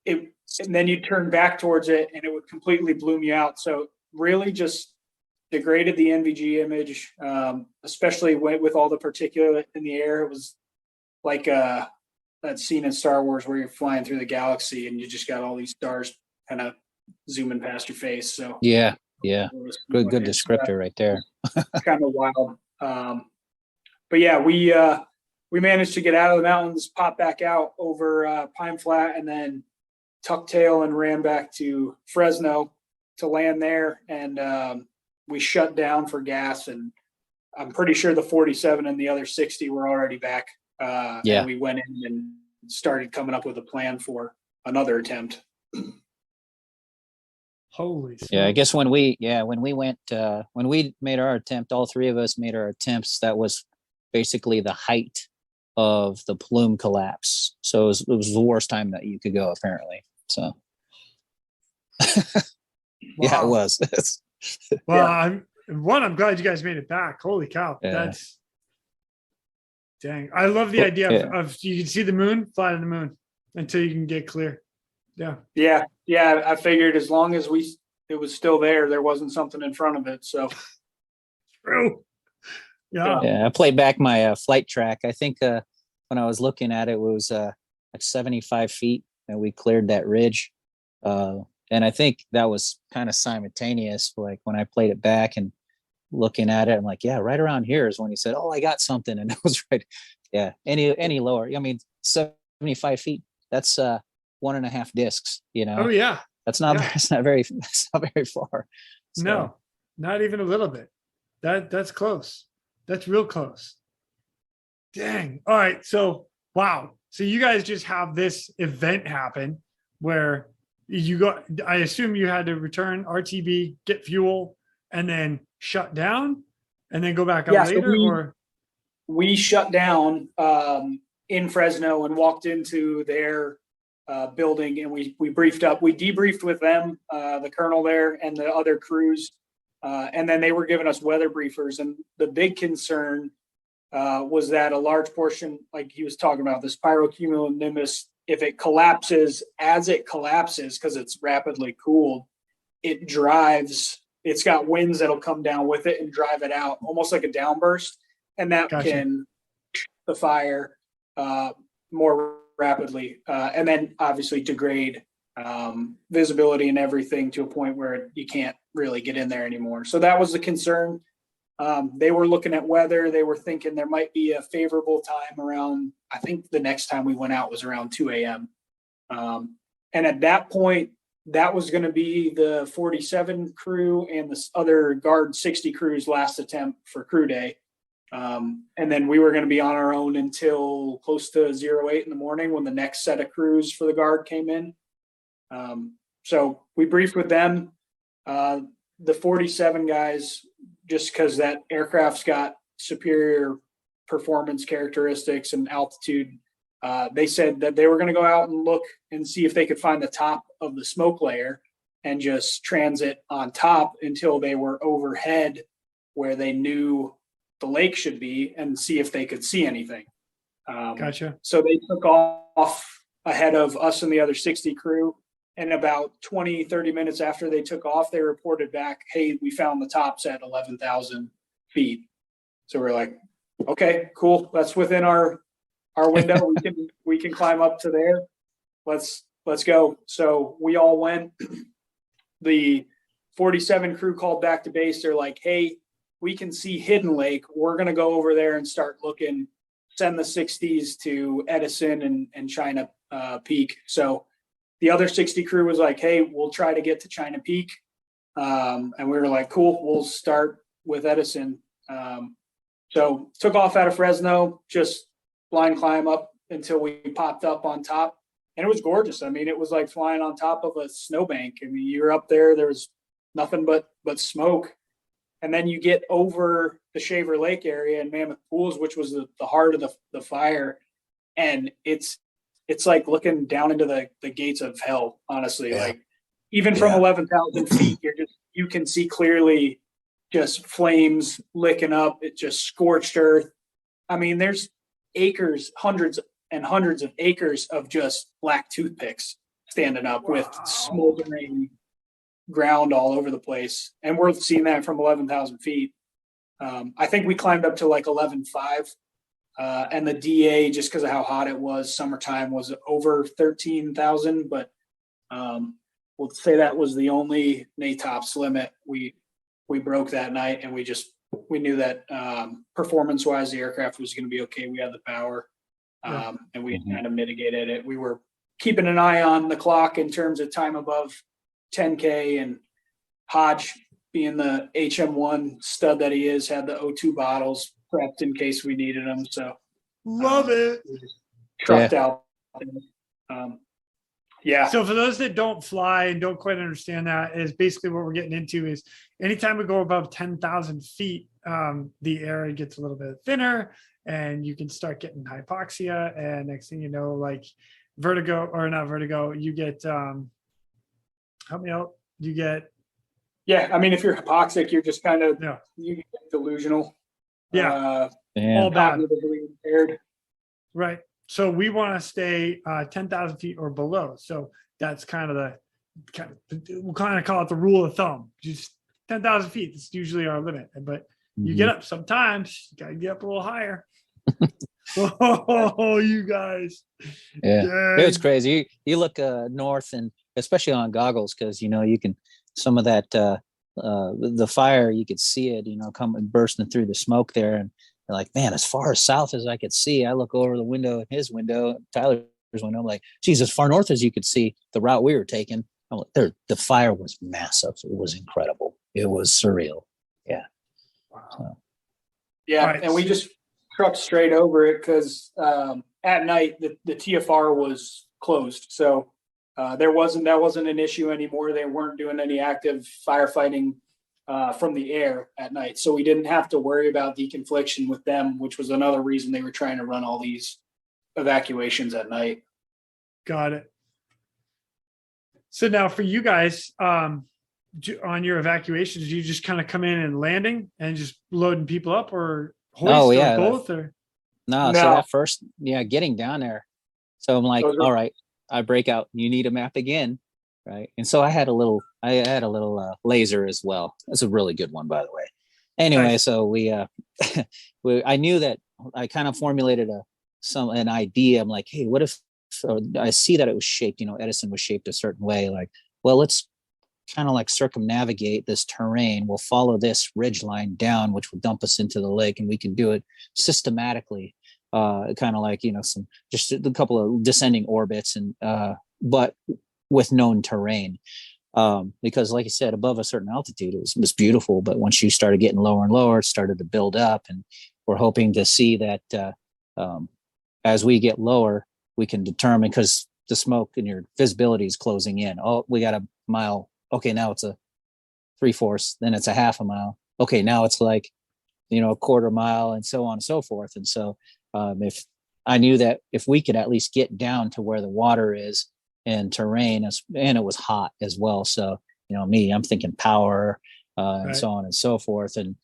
then you turn back towards it and it would completely bloom you out. So really just degraded the NVG image, especially with all the particulate in the air. It was like that scene in Star Wars where you're flying through the galaxy and you just got all these stars kind of zooming past your face. So yeah. Good descriptor right there. Kind of wild. But yeah, we managed to get out of the mountains, pop back out over Pine Flat, and then tuck tail and ran back to Fresno to land there. And we shut down for gas, and I'm pretty sure the 47 and the other 60 were already back. And we went in and started coming up with a plan for another attempt. Holy smokes. Yeah, I guess when we made our attempt, all three of us made our attempts. That was basically the height of the plume collapse. So it was the worst time that you could go, apparently. So yeah, it was. Well, I'm glad you guys made it back. Holy cow. Yeah. That's dang. I love the idea of you can see the moon, fly to the moon until you can get clear. Yeah. Yeah. I figured as long as it was still there wasn't something in front of it. So true. Yeah. Yeah, I played back my flight track. I think when I was looking at it, it was at 75 feet, and we cleared that ridge. And I think that was kind of simultaneous. Like when I played it back and looking at it, I'm like, yeah, right around here is when he said, "Oh, I got something," and it was right. Yeah, any lower. I mean, 75 feet. That's 1.5 discs. You know. Oh yeah. That's not. Yeah. That's not very. That's not very far. So, No, not even a little bit. That's close. That's real close. Dang. All right. So wow. So you guys just have this event happen where you go. I assume you had to return RTB, get fuel, and then shut down, and then go back up Yeah, so later. Or we shut down in Fresno and walked into their building, and we briefed up. We debriefed with them, the colonel there and the other crews, and then they were giving us weather briefers. And the big concern was that a large portion, like he was talking about, this pyrocumulonimbus, if it collapses, as it collapses, because it's rapidly cooled, it drives. It's got winds that'll come down with it and drive it out, almost like a downburst, and that Gotcha. can the fire more rapidly, and then obviously degrade visibility and everything to a point where you can't really get in there anymore. So that was the concern. They were looking at weather. They were thinking there might be a favorable time around, I think the next time we went out was around 2 a.m. And at that point, that was going to be the 47 crew and this other Guard 60 crew's last attempt for crew day. And then we were going to be on our own until close to 08 in the morning when the next set of crews for the Guard came in. So we briefed with them. The 47 guys, just because that aircraft's got superior performance characteristics and altitude, they said that they were going to go out and look and see if they could find the top of the smoke layer and just transit on top until they were overhead where they knew the lake should be and see if they could see anything. Gotcha. So they took off ahead of us and the other 60 crew. And about 20, 30 minutes after they took off, they reported back, hey, we found the tops at 11,000 feet. So we're like, okay, cool. That's within our window. We can climb up to there. Let's go. So we all went. The 47 crew called back to base. They're like, hey, we can see Hidden Lake. We're going to go over there and start looking, send the 60s to Edison and China Peak. So the other 60 crew was like, hey, we'll try to get to China Peak. And we were like, cool, we'll start with Edison. So took off out of Fresno, just blind climb up until we popped up on top. And it was gorgeous. I mean, it was like flying on top of a snowbank. I mean, you're up there was nothing but smoke. And then you get over the Shaver Lake area and Mammoth Pools, which was the heart of the fire. And it's like looking down into the gates of hell, honestly. Yeah. Like even from 11,000 feet, you can see clearly just flames licking up. It just scorched earth. I mean, there's acres, hundreds and hundreds of acres of just black toothpicks standing up with smoldering ground all over the place. And we're seeing that from 11,000 feet. I think we climbed up to like 11,500. And the DA, just because of how hot it was, summertime, was over 13,000. But we'll say that was the only NATOPS limit we broke that night. And we knew that performance-wise, the aircraft was going to be okay. We had the power, and we kind of mitigated it. We were keeping an eye on the clock in terms of time above 10K, and Hodge, being the HM1 stud that he is, had the O2 bottles prepped in case we needed them. So love it. We just trucked out. So for those that don't fly and don't quite understand that, is basically what we're getting into is anytime we go above 10,000 feet, the air gets a little bit thinner and you can start getting hypoxia. And next thing you know, like vertigo, or not vertigo, you get, help me out. You get. Yeah. I mean, if you're hypoxic, you're just kind of, you get delusional. All bad. Impaired. Right. So we want to stay 10,000 feet or below. So that's kind of we'll kind of call it the rule of thumb. Just 10,000 feet. That's usually our limit. But You get up sometimes. You gotta get up a little higher. Oh, you guys. Yeah, Dang. it was crazy. You look north, and especially on goggles, because you can some of that the fire, you could see it, coming bursting through the smoke there, and you're like, man, as far as south as I could see. I look over the window, his window, Tyler's window. I'm like, geez, as far north as you could see, the route we were taking. I'm like, the fire was massive. It was incredible. It was surreal. Yeah. Wow. So. Yeah, Right. and we just trucked straight over it because at night the TFR was closed, so that wasn't an issue anymore. They weren't doing any active firefighting from the air at night, so we didn't have to worry about deconfliction with them, which was another reason they were trying to run all these evacuations at night. Got it. So now for you guys, on your evacuations, do you just kind of come in and landing and just loading people up, or hoist, or both? Or no, so that first, getting down there. So I'm like, all right, I break out. You need a map again, right? And so I had a little laser as well. That's a really good one, by the way. Anyway, nice. So we I knew that I kind of formulated an idea. I'm like, hey, what if I see that it was shaped, Edison was shaped a certain way. Like, well, let's kind of like circumnavigate this terrain. We'll follow this ridge line down, which will dump us into the lake, and we can do it systematically, kind of like, just a couple of descending orbits, and but with known terrain. Because like I said, above a certain altitude, it was beautiful. But once you started getting lower and lower, it started to build up, and we're hoping to see that as we get lower, we can determine, because the smoke and your visibility is closing in. Oh, we got a mile. Okay, now it's a 3/4, then it's a half a mile. Okay, now it's like, a quarter mile, and so on and so forth. And so if I knew that if we could at least get down to where the water is and terrain, and it was hot as well. So, I'm thinking power and so on and so forth. And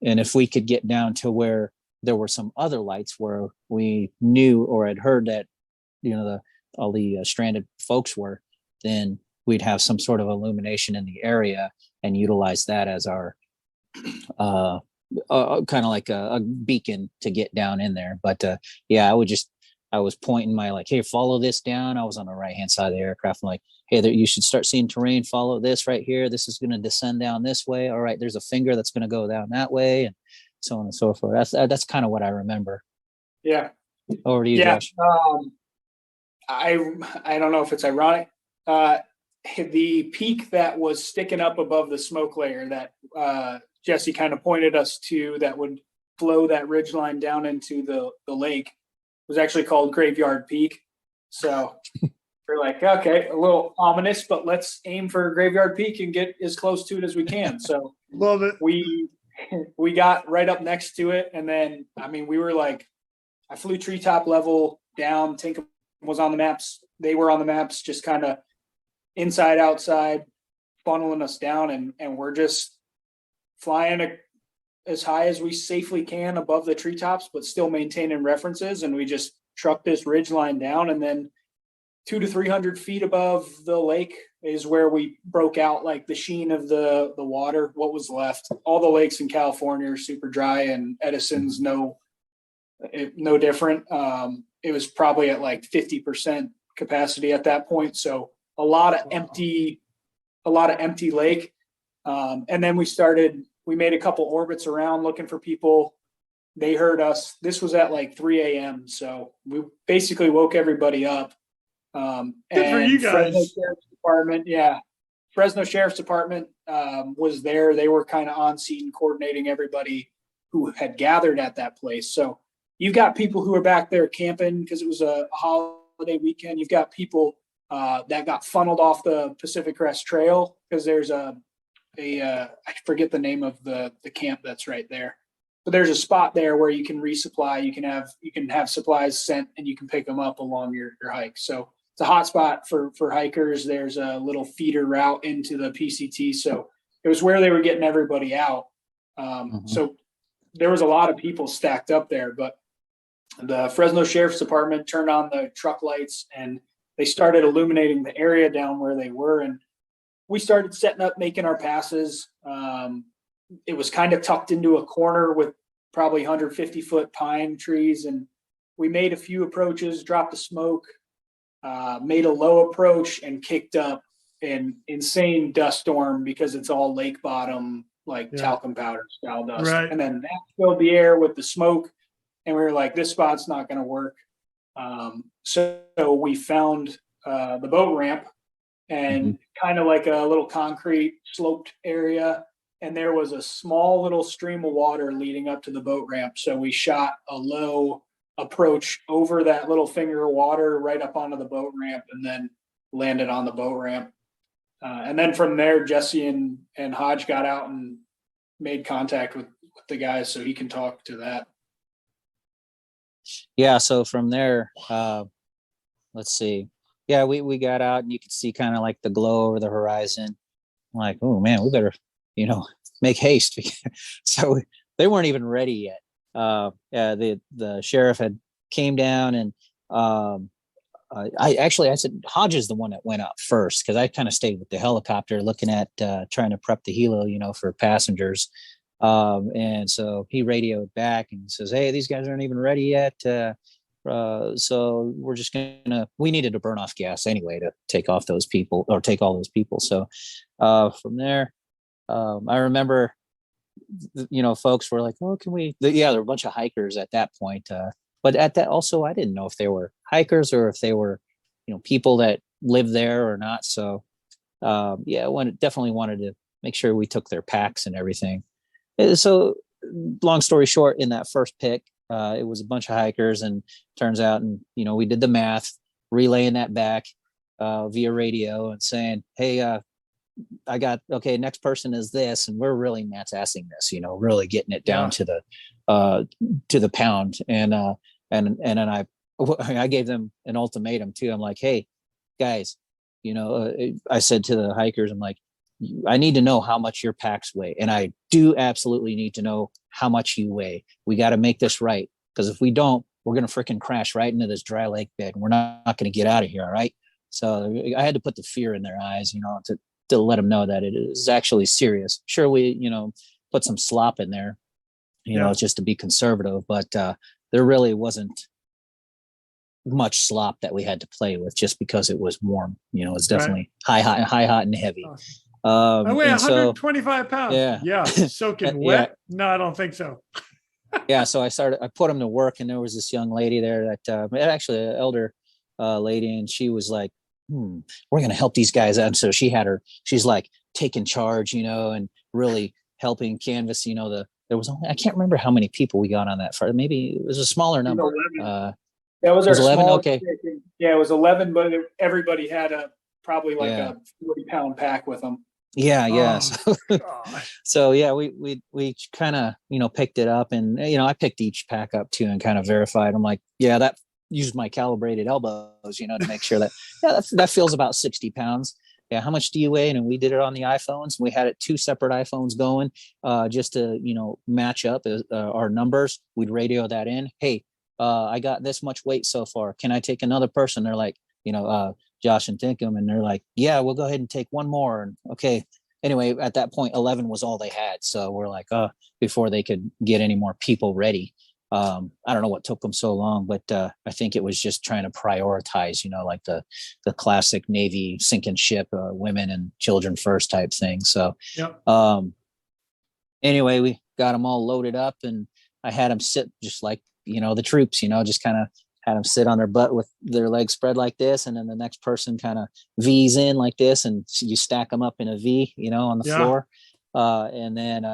if we could get down to where there were some other lights where we knew or had heard that, all the stranded folks were, then we'd have some sort of illumination in the area and utilize that as our kind of like a beacon to get down in there. But I was pointing my, like, hey, follow this down. I was on the right hand side of the aircraft. I'm like, hey, you should start seeing terrain. Follow this right here. This is going to descend down this way. All right, there's a finger that's going to go down that way, and so on and so forth. That's kind of what I remember. Yeah. Over to you, Josh. I don't know if it's ironic. The peak that was sticking up above the smoke layer that Jesse kind of pointed us to, that would flow that ridge line down into the lake, was actually called Graveyard Peak. So we're like, okay, a little ominous, but let's aim for Graveyard Peak and get as close to it as we can. So love it. We got right up next to it, and then we were like, I flew treetop level down. Tinkham was on the maps. They were on the maps, just kind of inside, outside, funneling us down, and we're just flying as high as we safely can above the treetops, but still maintaining references. And we just trucked this ridge line down, and then 200 to 300 feet above the lake is where we broke out, like the sheen of the water, what was left. All the lakes in California are super dry, and Edison's no different. It was probably at like 50% capacity at that point. So a lot of empty lake. And then we made a couple orbits around looking for people. They heard us. This was at like 3 a.m. So we basically woke everybody up. Good for you guys. Fresno Sheriff's Department was there. They were kind of on scene coordinating everybody who had gathered at that place. So you've got people who are back there camping because it was a holiday weekend. You've got people that got funneled off the Pacific Crest Trail because there's I forget the name of the camp that's right there, but there's a spot there where you can resupply. You can have supplies sent, and you can pick them up along your hike. So it's a hot spot for hikers. There's a little feeder route into the PCT. So it was where they were getting everybody out. So there was a lot of people stacked up there, but the Fresno Sheriff's Department turned on the truck lights, and they started illuminating the area down where they were. And we started setting up, making our passes. it was kind of tucked into a corner with probably 150-foot pine trees. And we made a few approaches, dropped the smoke, made a low approach, and kicked up an insane dust storm because it's all lake bottom, like talcum powder style dust. Right. And then that filled the air with the smoke. And we were like, this spot's not going to work. So we found the boat ramp and kind of like a little concrete sloped area. And there was a small little stream of water leading up to the boat ramp. So we shot a low approach over that little finger of water right up onto the boat ramp and then landed on the boat ramp. And then from there, Jesse and Hodge got out and made contact with the guys, so he can talk to that. Yeah. So from there, let's see. Yeah, we got out and you could see kind of like the glow over the horizon. I'm like, oh man, we better, make haste. So they weren't even ready yet. The sheriff had came down and I said Hodge is the one that went up first because I kind of stayed with the helicopter looking at trying to prep the helo, for passengers. And so he radioed back and says, hey, these guys aren't even ready yet. So we're just we needed to burn off gas anyway to take off those people or take all those people. So from there, I remember, folks were like, oh, can we? There were a bunch of hikers at that point. But at that also, I didn't know if they were hikers or if they were, people that lived there or not. So definitely wanted to make sure we took their packs and everything. So long story short, in that first pick, it was a bunch of hikers and turns out, and, we did the math, relaying that back via radio and saying, hey, next person is this. And we're really Matt's assing this, really getting it down to the pound. And then I gave them an ultimatum too. I'm like, hey guys, I said to the hikers, I'm like, I need to know how much your packs weigh. And I do absolutely need to know how much you weigh. We got to make this right. Because if we don't, we're going to freaking crash right into this dry lake bed. And we're not going to get out of here. All right. So I had to put the fear in their eyes, to let them know that it is actually serious. Sure, we, put some slop in there, just to be conservative, but there really wasn't much slop that we had to play with just because it was warm. It's definitely high, hot, and heavy. I weigh 125 pounds. Yeah. Soaking wet. No, I don't think so. So I put them to work, and there was this young lady there that actually an elder lady, and she was like, we're going to help these guys out. And so she's like taking charge, and really helping canvas, there was only, I can't remember how many people we got on that far. Maybe it was a smaller number. That was our 11. Okay. Yeah, it was 11, but everybody had probably like a 40-pound pack with them. Yeah. So we kind of, picked it up, and, I picked each pack up too and kind of verified. I'm like, that used my calibrated elbows, to make sure that, that feels about 60 pounds. Yeah. How much do you weigh? And we did it on the iPhones. We had it 2 separate iPhones going, just to, match up our numbers. We'd radio that in. Hey, I got this much weight so far. Can I take another person? They're like, Josh and Tinkham, and they're like, yeah, we'll go ahead and take one more. And okay. Anyway, at that point, 11 was all they had. So we're like, before they could get any more people ready. I don't know what took them so long, but I think it was just trying to prioritize, like the classic Navy sinking ship, women and children first type thing. So anyway, we got them all loaded up, and I had them sit just like, the troops, just kind of had them sit on their butt with their legs spread like this. And then the next person kind of V's in like this, and you stack them up in a V, on the floor. And then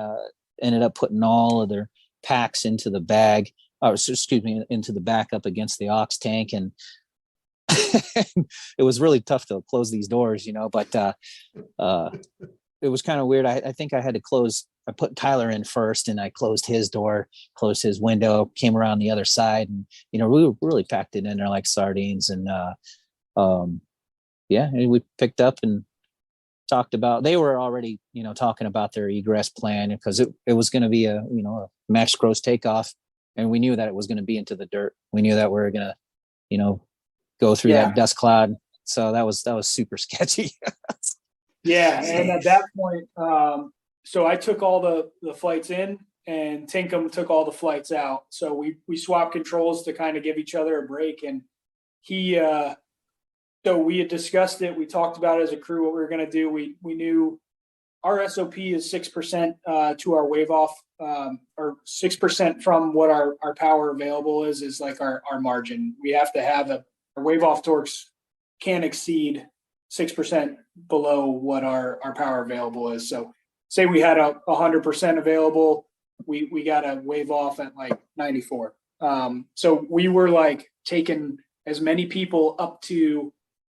ended up putting all of their packs into the bag, into the back up against the aux tank. And it was really tough to close these doors, but it was kind of weird. I think I had to I put Tyler in first, and I closed his door, closed his window, came around the other side, and, we were really packed it in there like sardines. And we picked up and talked about, they were already, talking about their egress plan, because it was going to be a max gross takeoff. And we knew that it was going to be into the dirt. We knew that we were going to, go through that dust cloud. So that was super sketchy. And at that point, so I took all the flights in, and Tinkham took all the flights out. So we swapped controls to kind of give each other a break. And so we had discussed it. We talked about it as a crew, what we were going to do. We knew our SOP is 6% to our wave off, or 6% from what our power available is like our margin. We have to have our wave off torques can't exceed 6% below what our power available is. So say we had 100% available, we got a wave off at like 94. So we were like taking as many people up to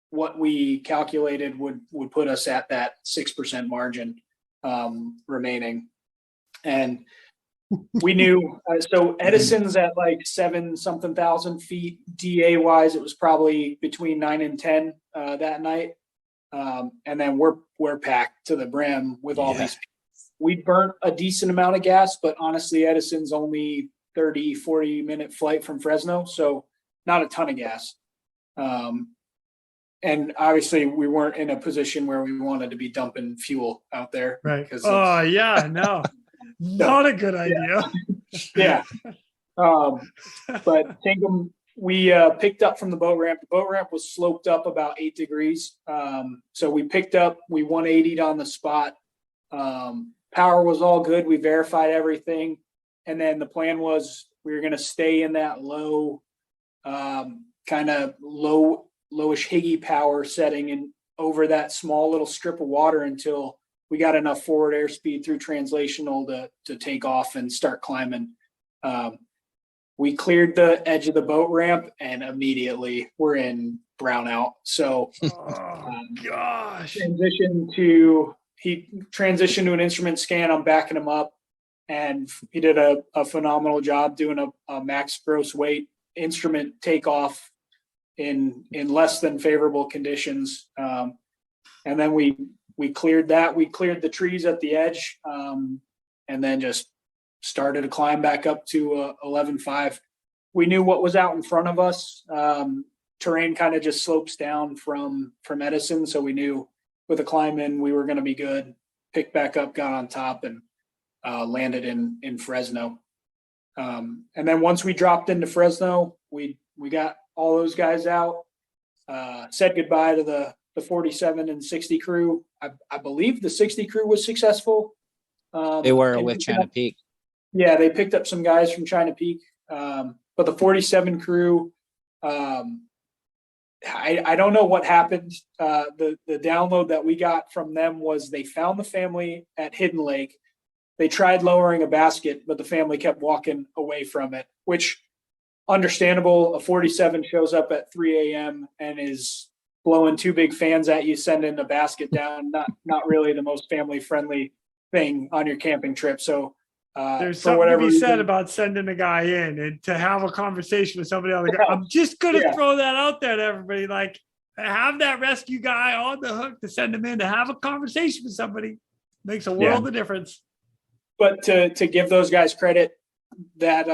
what we calculated would put us at that 6% margin remaining. And we knew, so Edison's at like 7-something thousand feet. DA wise, it was probably between 9 and 10 that night. And then we're packed to the brim with all these people. We burnt a decent amount of gas, but honestly, Edison's only 30-40 minute flight from Fresno. So not a ton of gas. And obviously we weren't in a position where we wanted to be dumping fuel out there. Right. Oh yeah, no, not a good idea. Yeah. But Tinkham, we picked up from the boat ramp. The boat ramp was sloped up about 8 degrees. So we picked up, we 180'd on the spot. Power was all good. We verified everything. And then the plan was we were going to stay in that low, kind of lowish Higgy power setting and over that small little strip of water until we got enough forward airspeed through translational to take off and start climbing. We cleared the edge of the boat ramp and immediately we're in brownout. So gosh. He transitioned to an instrument scan. I'm backing him up, and he did a phenomenal job doing a max gross weight instrument takeoff in less than favorable conditions. And then we cleared that. We cleared the trees at the edge, and then just started to climb back up to 11.5. We knew what was out in front of us. Terrain kind of just slopes down from Edison, so we knew with a climb in we were going to be good. Picked back up, got on top, and landed in Fresno. And then once we dropped into Fresno, we got all those guys out, said goodbye to the 47 and 60 crew. I believe the 60 crew was successsul. They were with China Peak. Yeah, they picked up some guys from China Peak. But the 47 crew, I don't know what happened. The download that we got from them was they found the family at Hidden Lake. They tried lowering a basket, but the family kept walking away from it, which understandable. A 47 shows up at 3 a.m. and is blowing 2 big fans at you, sending a basket down. Not really the most family friendly thing on your camping trip. So there's something to be said about sending a guy in and to have a conversation with somebody on the ground. I'm just going to throw that out there to everybody. Like, have that rescue guy on the hook to send him in to have a conversation with somebody makes a world of difference. But to give those guys credit, that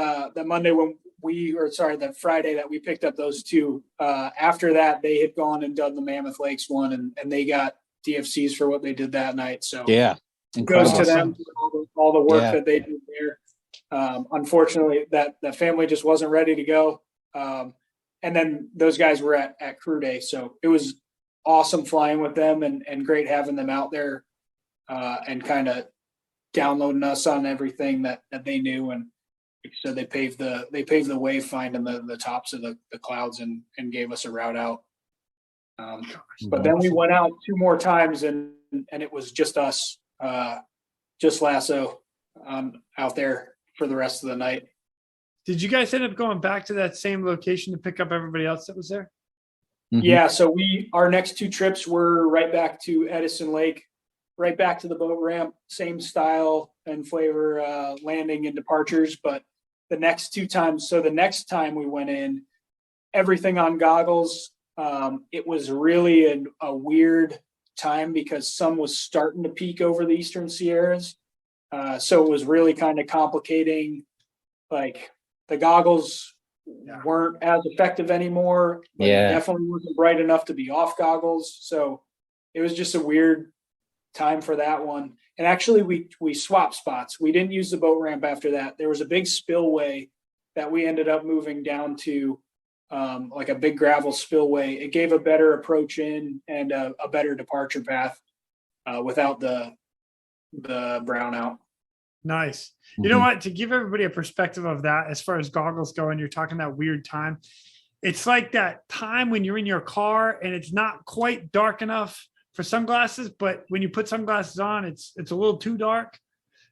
Monday when that Friday that we picked up those two, after that they had gone and done the Mammoth Lakes one, and they got DFCs for what they did that night. So yeah. Goes to them all the work that they did there. Unfortunately, that family just wasn't ready to go. And then those guys were at crew day, so it was awesome flying with them and great having them out there and kind of downloading us on everything that they knew. And so they paved the way finding the tops of the clouds and gave us a route out. But then we went out 2 more times and it was just us. Just lasso out there for the rest of the night. Did you guys end up going back to that same location to pick up everybody else that was there? Mm-hmm. Yeah, so our next 2 trips were right back to Edison Lake, right back to the boat ramp, same style and flavor landing and departures. But the next 2 times, so the next time we went in, everything on goggles. It was really a weird time because sun was starting to peak over the Eastern Sierras. So it was really kind of complicating. Like the goggles weren't as effective anymore. But it definitely wasn't bright enough to be off goggles. So it was just a weird time for that one. And actually we swapped spots. We didn't use the boat ramp after that. There was a big spillway that we ended up moving down to, like a big gravel spillway. It gave a better approach in and a better departure path without the brownout. Nice. You know what? To give everybody a perspective of that, as far as goggles go, and you're talking that weird time, it's like that time when you're in your car and it's not quite dark enough for sunglasses, but when you put sunglasses on, it's a little too dark.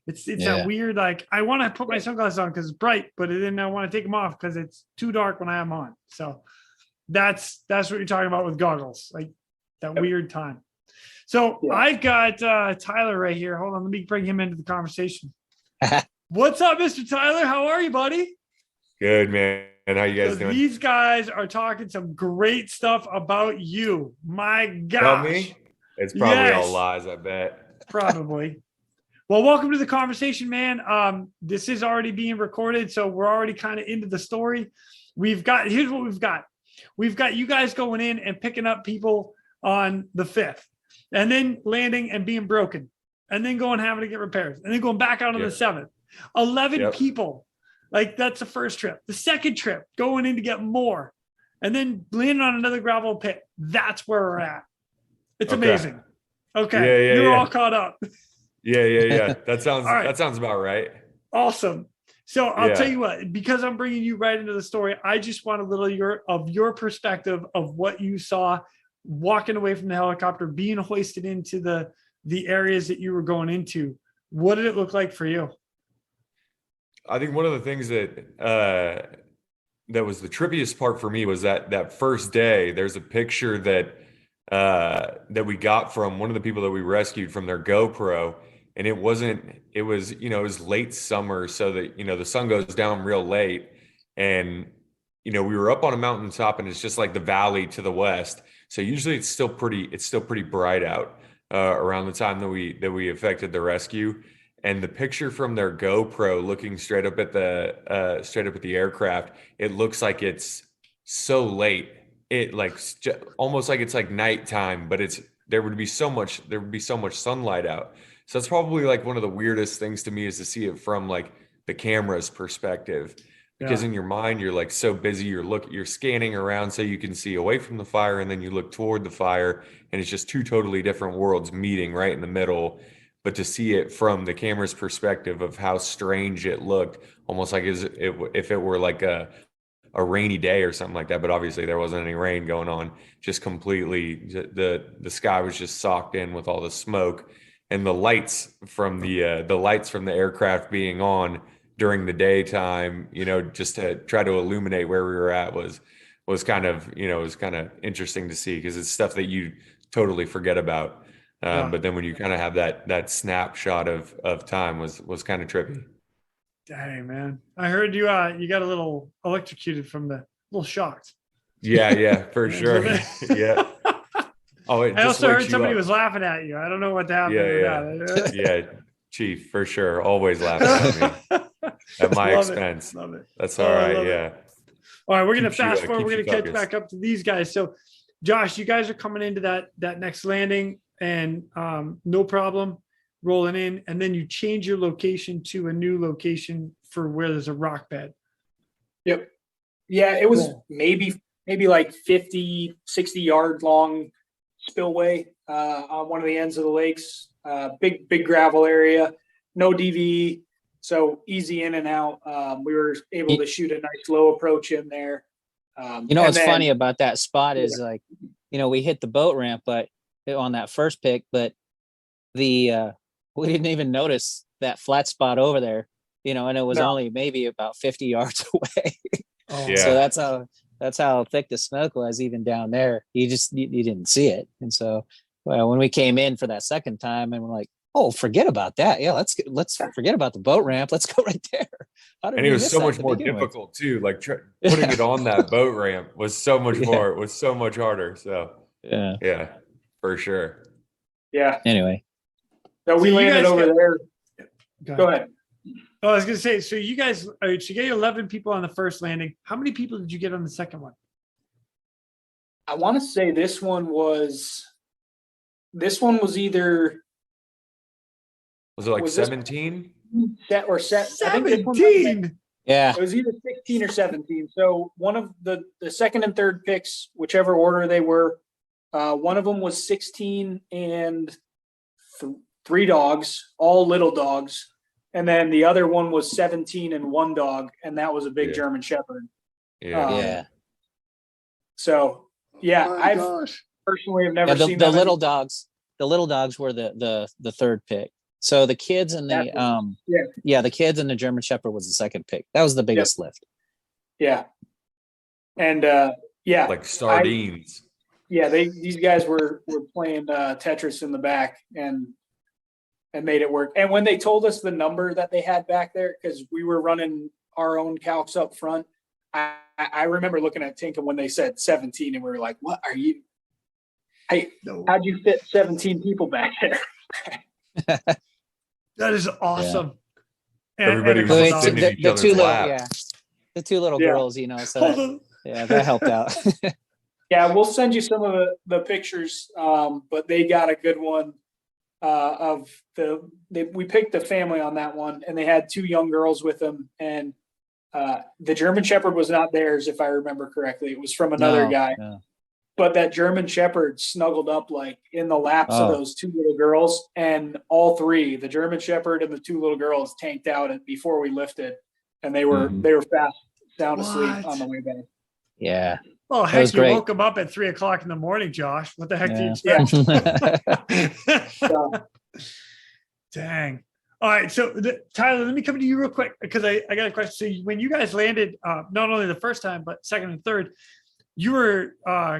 It's that weird, like, I want to put my sunglasses on because it's bright, but then I want to take them off because it's too dark when I have them on. So that's what you're talking about with goggles, like that weird time. So I've got Tyler right here. Hold on, let me bring him into the conversation. What's up, Mr. Tyler? How are you, buddy? Good, man. How you guys doing? These guys are talking some great stuff about you. My gosh. About me? It's probably all lies, I bet. Probably. Well, welcome to the conversation, man. This is already being recorded, so we're already kind of into the story. Here's what we've got. We've got you guys going in and picking up people on the 5th, and then landing and being broken, and then going having to get repairs, and then going back out on the 7th. 11 people. Like, that's the first trip. The second trip, going in to get more, and then landing on another gravel pit. That's where we're at. It's amazing. Okay. You're all caught up. Yeah. That sounds about right. Awesome. So I'll tell you what, because I'm bringing you right into the story, I just want a little of your perspective of what you saw walking away from the helicopter, being hoisted into the areas that you were going into. What did it look like for you? I think one of the things that was the trippiest part for me was that first day. There's a picture that we got from one of the people that we rescued from their GoPro, and it was late summer, so that the sun goes down real late, and we were up on a mountaintop, and it's just like the valley to the west. So usually it's still pretty bright out around the time that we effected the rescue. And the picture from their GoPro looking straight up at the aircraft, it looks like it's so late. It almost like it's like nighttime, but there would be so much sunlight out. So that's probably like one of the weirdest things to me, is to see it from like the camera's perspective, because in your mind you're like so busy, you're scanning around so you can see away from the fire, and then you look toward the fire, and it's just two totally different worlds meeting right in the middle. But to see it from the camera's perspective of how strange it looked, almost like if it were like a rainy day or something like that, but obviously there wasn't any rain going on, just completely the sky was just socked in with all the smoke, and the lights from the aircraft being on during the daytime, just to try to illuminate where we were at was kind of interesting to see, because it's stuff that you totally forget about. But then when you kind of have that snapshot of time was kind of trippy. Dang, man. I heard you got a little electrocuted from the little shocked. Yeah, for sure. Yeah. Oh, I also heard somebody was laughing at you. I don't know what happened. Yeah, Chief, for sure. Always laughing at me at my expense. Love it. That's all right. Yeah. All right, we're going to fast forward. We're going to catch back up to these guys. So, Josh, you guys are coming into that next landing, and no problem rolling in, and then you change your location to a new location for where there's a rock bed. Yep. Yeah, it was maybe like 50, 60 yard long spillway on one of the ends of the lakes. Big gravel area, no DV, so easy in and out. We were able to shoot a nice low approach in there. What's funny about that spot is we hit the boat ramp, but on that first pick, but we didn't even notice that flat spot over there, and it was only maybe about 50 yards away. So that's how thick the smoke was, even down there. You didn't see it. And so when we came in for that second time, and we're like, oh, forget about that. Yeah, let's forget about the boat ramp. Let's go right there. And it was so much more difficult too. Like putting it on that boat ramp was so much more. It was so much harder. So yeah, for sure. Yeah. Anyway, so we landed over there. Go ahead. Oh, I was going to say, so you guys, so you get 11 people on the first landing. How many people did you get on the second one? I want to say this one was either Was it like Was this 17? I think this one 17. Yeah. it was either 16 or 17. So one of the second and third picks, whichever order they were, one of them was 16 and 3 dogs, all little dogs. And then the other one was 17 and 1 dog, and that was a big Yeah. German Shepherd. Yeah. Yeah. So yeah, Oh my I've gosh. personally have never Yeah, seen the that little dogs. The little dogs were the third pick. So the kids and the the kids and the German Shepherd was the second pick. That was the biggest lift. Yeah. And Like sardines. these guys were playing Tetris in the back and made it work. And when they told us the number that they had back there, because we were running our own calcs up front, I remember looking at Tinkham when they said 17, and we were like, "What are you? Hey, how'd you fit 17 people back there?" That is awesome. Everybody was So just sitting in each other's lap. the two little girls, you know. So that helped out. Yeah, we'll send you some of the pictures, but they got a good one of we picked the family on that one, and they had 2 young girls with them, and the German Shepherd was not theirs, if I remember correctly. It was from another guy. No. But that German Shepherd snuggled up like in the laps of those 2 little girls, and all 3, the German Shepherd and the 2 little girls, tanked out before we lifted, and they were fast, sound asleep on the way back. Yeah. Oh, heck, you woke them up at 3 o'clock in the morning, Josh. What the heck do you expect? Dang. All right. So Tyler, let me come to you real quick, because I got a question. So when you guys landed, not only the first time, but second and third, you were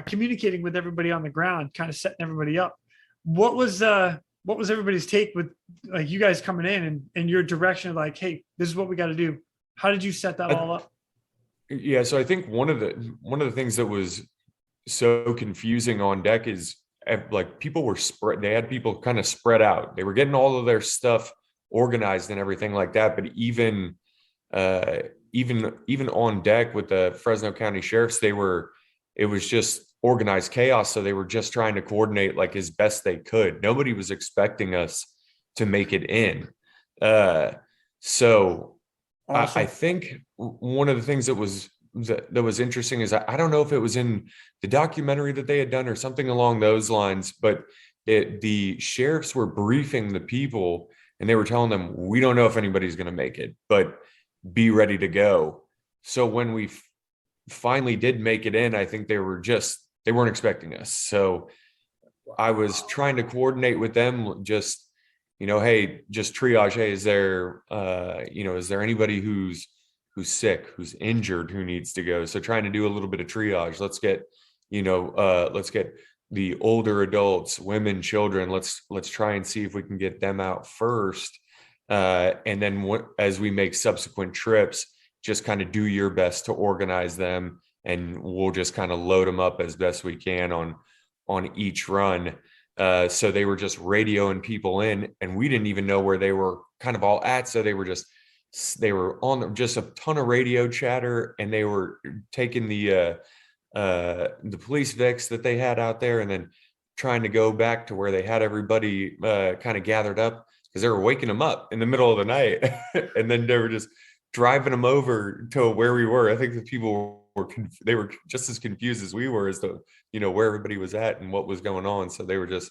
communicating with everybody on the ground, kind of setting everybody up. What was everybody's take with like you guys coming in and your direction, like, hey, this is what we got to do? How did you set that all up? Yeah, so I think one of the things that was so confusing on deck is like people were spread. They had people kind of spread out. They were getting all of their stuff organized and everything like that. But even on deck with the Fresno County Sheriffs, it was just organized chaos. So they were just trying to coordinate like as best they could. Nobody was expecting us to make it in. So awesome. I think one of the things that was interesting is I don't know if it was in the documentary that they had done or something along those lines, but the sheriffs were briefing the people and they were telling them, we don't know if anybody's going to make it, but be ready to go. So when we finally did make it in, I think they weren't expecting us. So I was trying to coordinate with them, just, hey, just triage. Hey, is there anybody who's sick, who's injured, who needs to go? So trying to do a little bit of triage. Let's get the older adults, women, children. Let's try and see if we can get them out first. And then as we make subsequent trips, just kind of do your best to organize them, and we'll just kind of load them up as best we can on each run. So they were just radioing people in, and we didn't even know where they were kind of all at. So they were on just a ton of radio chatter, and they were taking the police Vics that they had out there, and then trying to go back to where they had everybody kind of gathered up, because they were waking them up in the middle of the night. And then they were just driving them over to where we were. I think the people they were just as confused as we were as to, where everybody was at and what was going on. So they were just,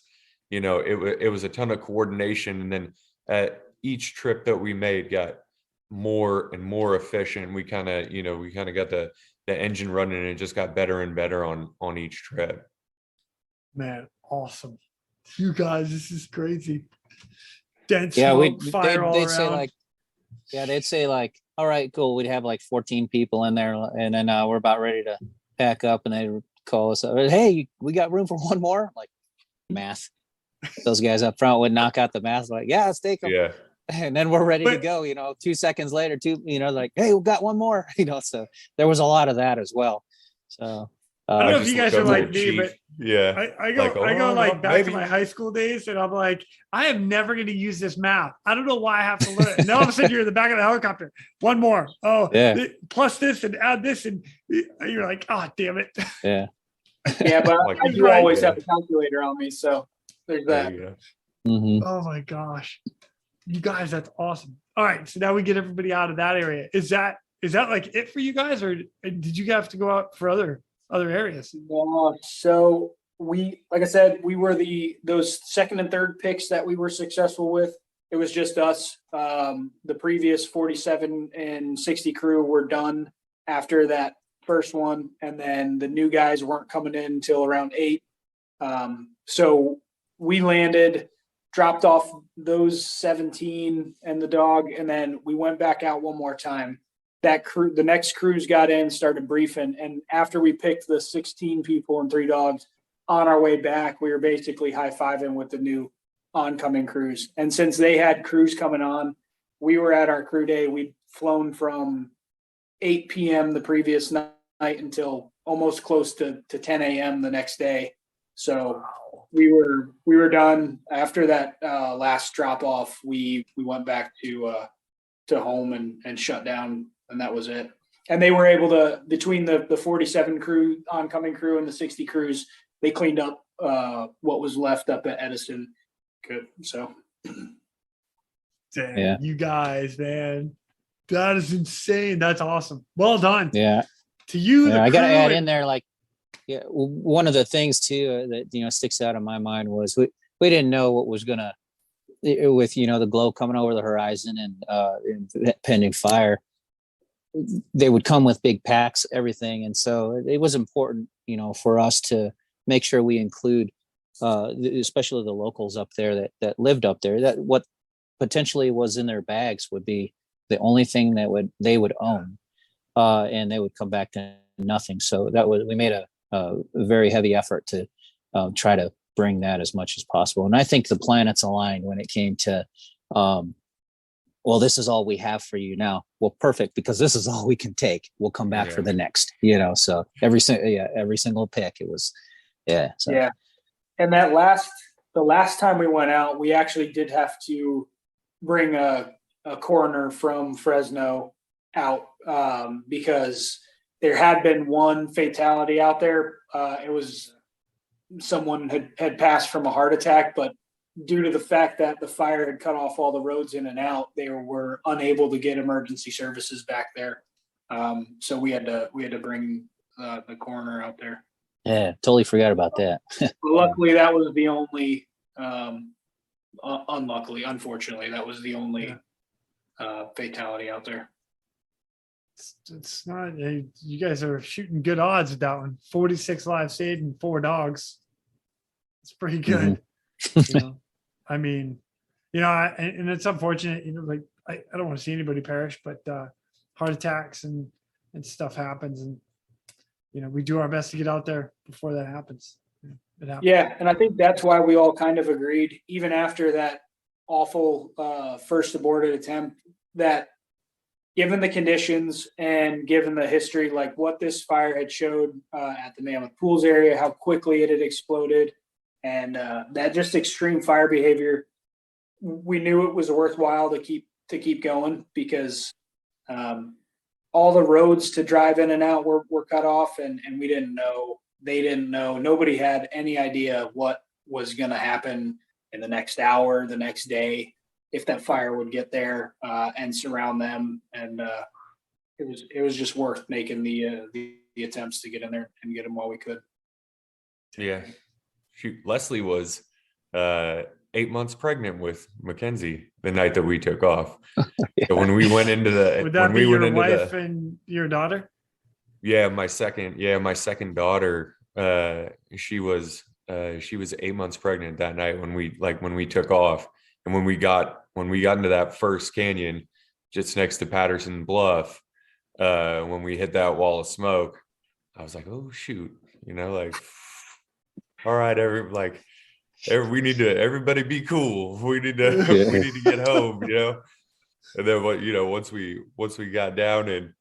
it was a ton of coordination. And then at each trip that we made got more and more efficient. We kind of got the engine running, and it just got better and better on each trip. Man, awesome. You guys, this is crazy. Dense yeah, smoke, fire all they'd around. They'd say like, all right, cool. We'd have like 14 people in there, and then we're about ready to pack up, and they call us up. Hey, we got room for one more? Like, math. Those guys up front would knock out the math. Like, yeah, let's take them. Yeah. And then we're ready to go. 2 seconds later, like, hey, we've got one more. So there was a lot of that as well. So I don't know if you guys are like me, but yeah, I go back to my high school days, and I'm like, I am never going to use this map. I don't know why I have to learn it. And all of a sudden, you're in the back of the helicopter. One more. Oh, yeah. Plus this and add this, and you're like, oh, damn it. Yeah. Yeah, but I do always have a calculator on me, so there's that. Oh my gosh. You guys, that's awesome. All right, so now we get everybody out of that area. Is that like it for you guys, or did you have to go out for other areas? So we, like I said, we were those second and third picks that we were successful with. It was just us. The previous 47 and 60 crew were done after that first one, and then the new guys weren't coming in until around 8. So we landed, dropped off those 17 and the dog, and then we went back out one more time. That crew, the next crews got in, started briefing, and after we picked the 16 people and 3 dogs, on our way back, we were basically high-fiving with the new oncoming crews. And since they had crews coming on, we were at our crew day. We'd flown from 8 p.m. the previous night until almost close to 10 a.m. the next day. So we were done after that last drop off. We went back to home and shut down, and that was it. And they were able to, between the 47 crew, oncoming crew, and the 60 crews, they cleaned up what was left up at Edison. Good. So, damn, yeah. You guys, man, that is insane. That's awesome. Well done. Yeah. To you, I got to add in there, like, yeah, one of the things too that sticks out in my mind was we didn't know what was gonna, with the glow coming over the horizon and pending fire. They would come with big packs, everything, and so it was important, for us to make sure we include, especially the locals up there that lived up there, that what potentially was in their bags would be the only thing that they would own, and they would come back to nothing. So we made a very heavy effort to try to bring that as much as possible. And I think the planets aligned when it came to, well, this is all we have for you now. Well, perfect, because this is all we can take. We'll come back for the next, so every single pick, it was, So. Yeah. And the last time we went out, we actually did have to bring a coroner from Fresno out because there had been one fatality out there. It was someone had passed from a heart attack, but due to the fact that the fire had cut off all the roads in and out, they were unable to get emergency services back there. So we had to bring the coroner out there. Yeah, totally forgot about that. Luckily, that was the only. Unfortunately, that was the only fatality out there. It's not. You guys are shooting good odds with that one. 46 lives saved and 4 dogs. It's pretty good. Mm-hmm. I mean, and it's unfortunate. Like I don't want to see anybody perish, but heart attacks and stuff happens, and we do our best to get out there before that happens. It happens. Yeah, and I think that's why we all kind of agreed, even after that awful first aborted attempt, that given the conditions and given the history, like what this fire had showed at the Mammoth Pools area, how quickly it had exploded, and that just extreme fire behavior, we knew it was worthwhile to keep going because all the roads to drive in and out were cut off, and we didn't know. They didn't know. Nobody had any idea what was going to happen in the next hour, the next day, if that fire would get there and surround them. And it was just worth making the attempts to get in there and get them while we could. Yeah. Shoot, Leslie was 8 months pregnant with Mackenzie the night that we took off. So when we went into would that be your wife and your daughter? Yeah, my second daughter. She was 8 months pregnant that night when we took off, and when we got into that first canyon just next to Peterson Bluff, when we hit that wall of smoke, I was like, oh shoot, all right, we need to everybody be cool. We need to get home, And then once we got down and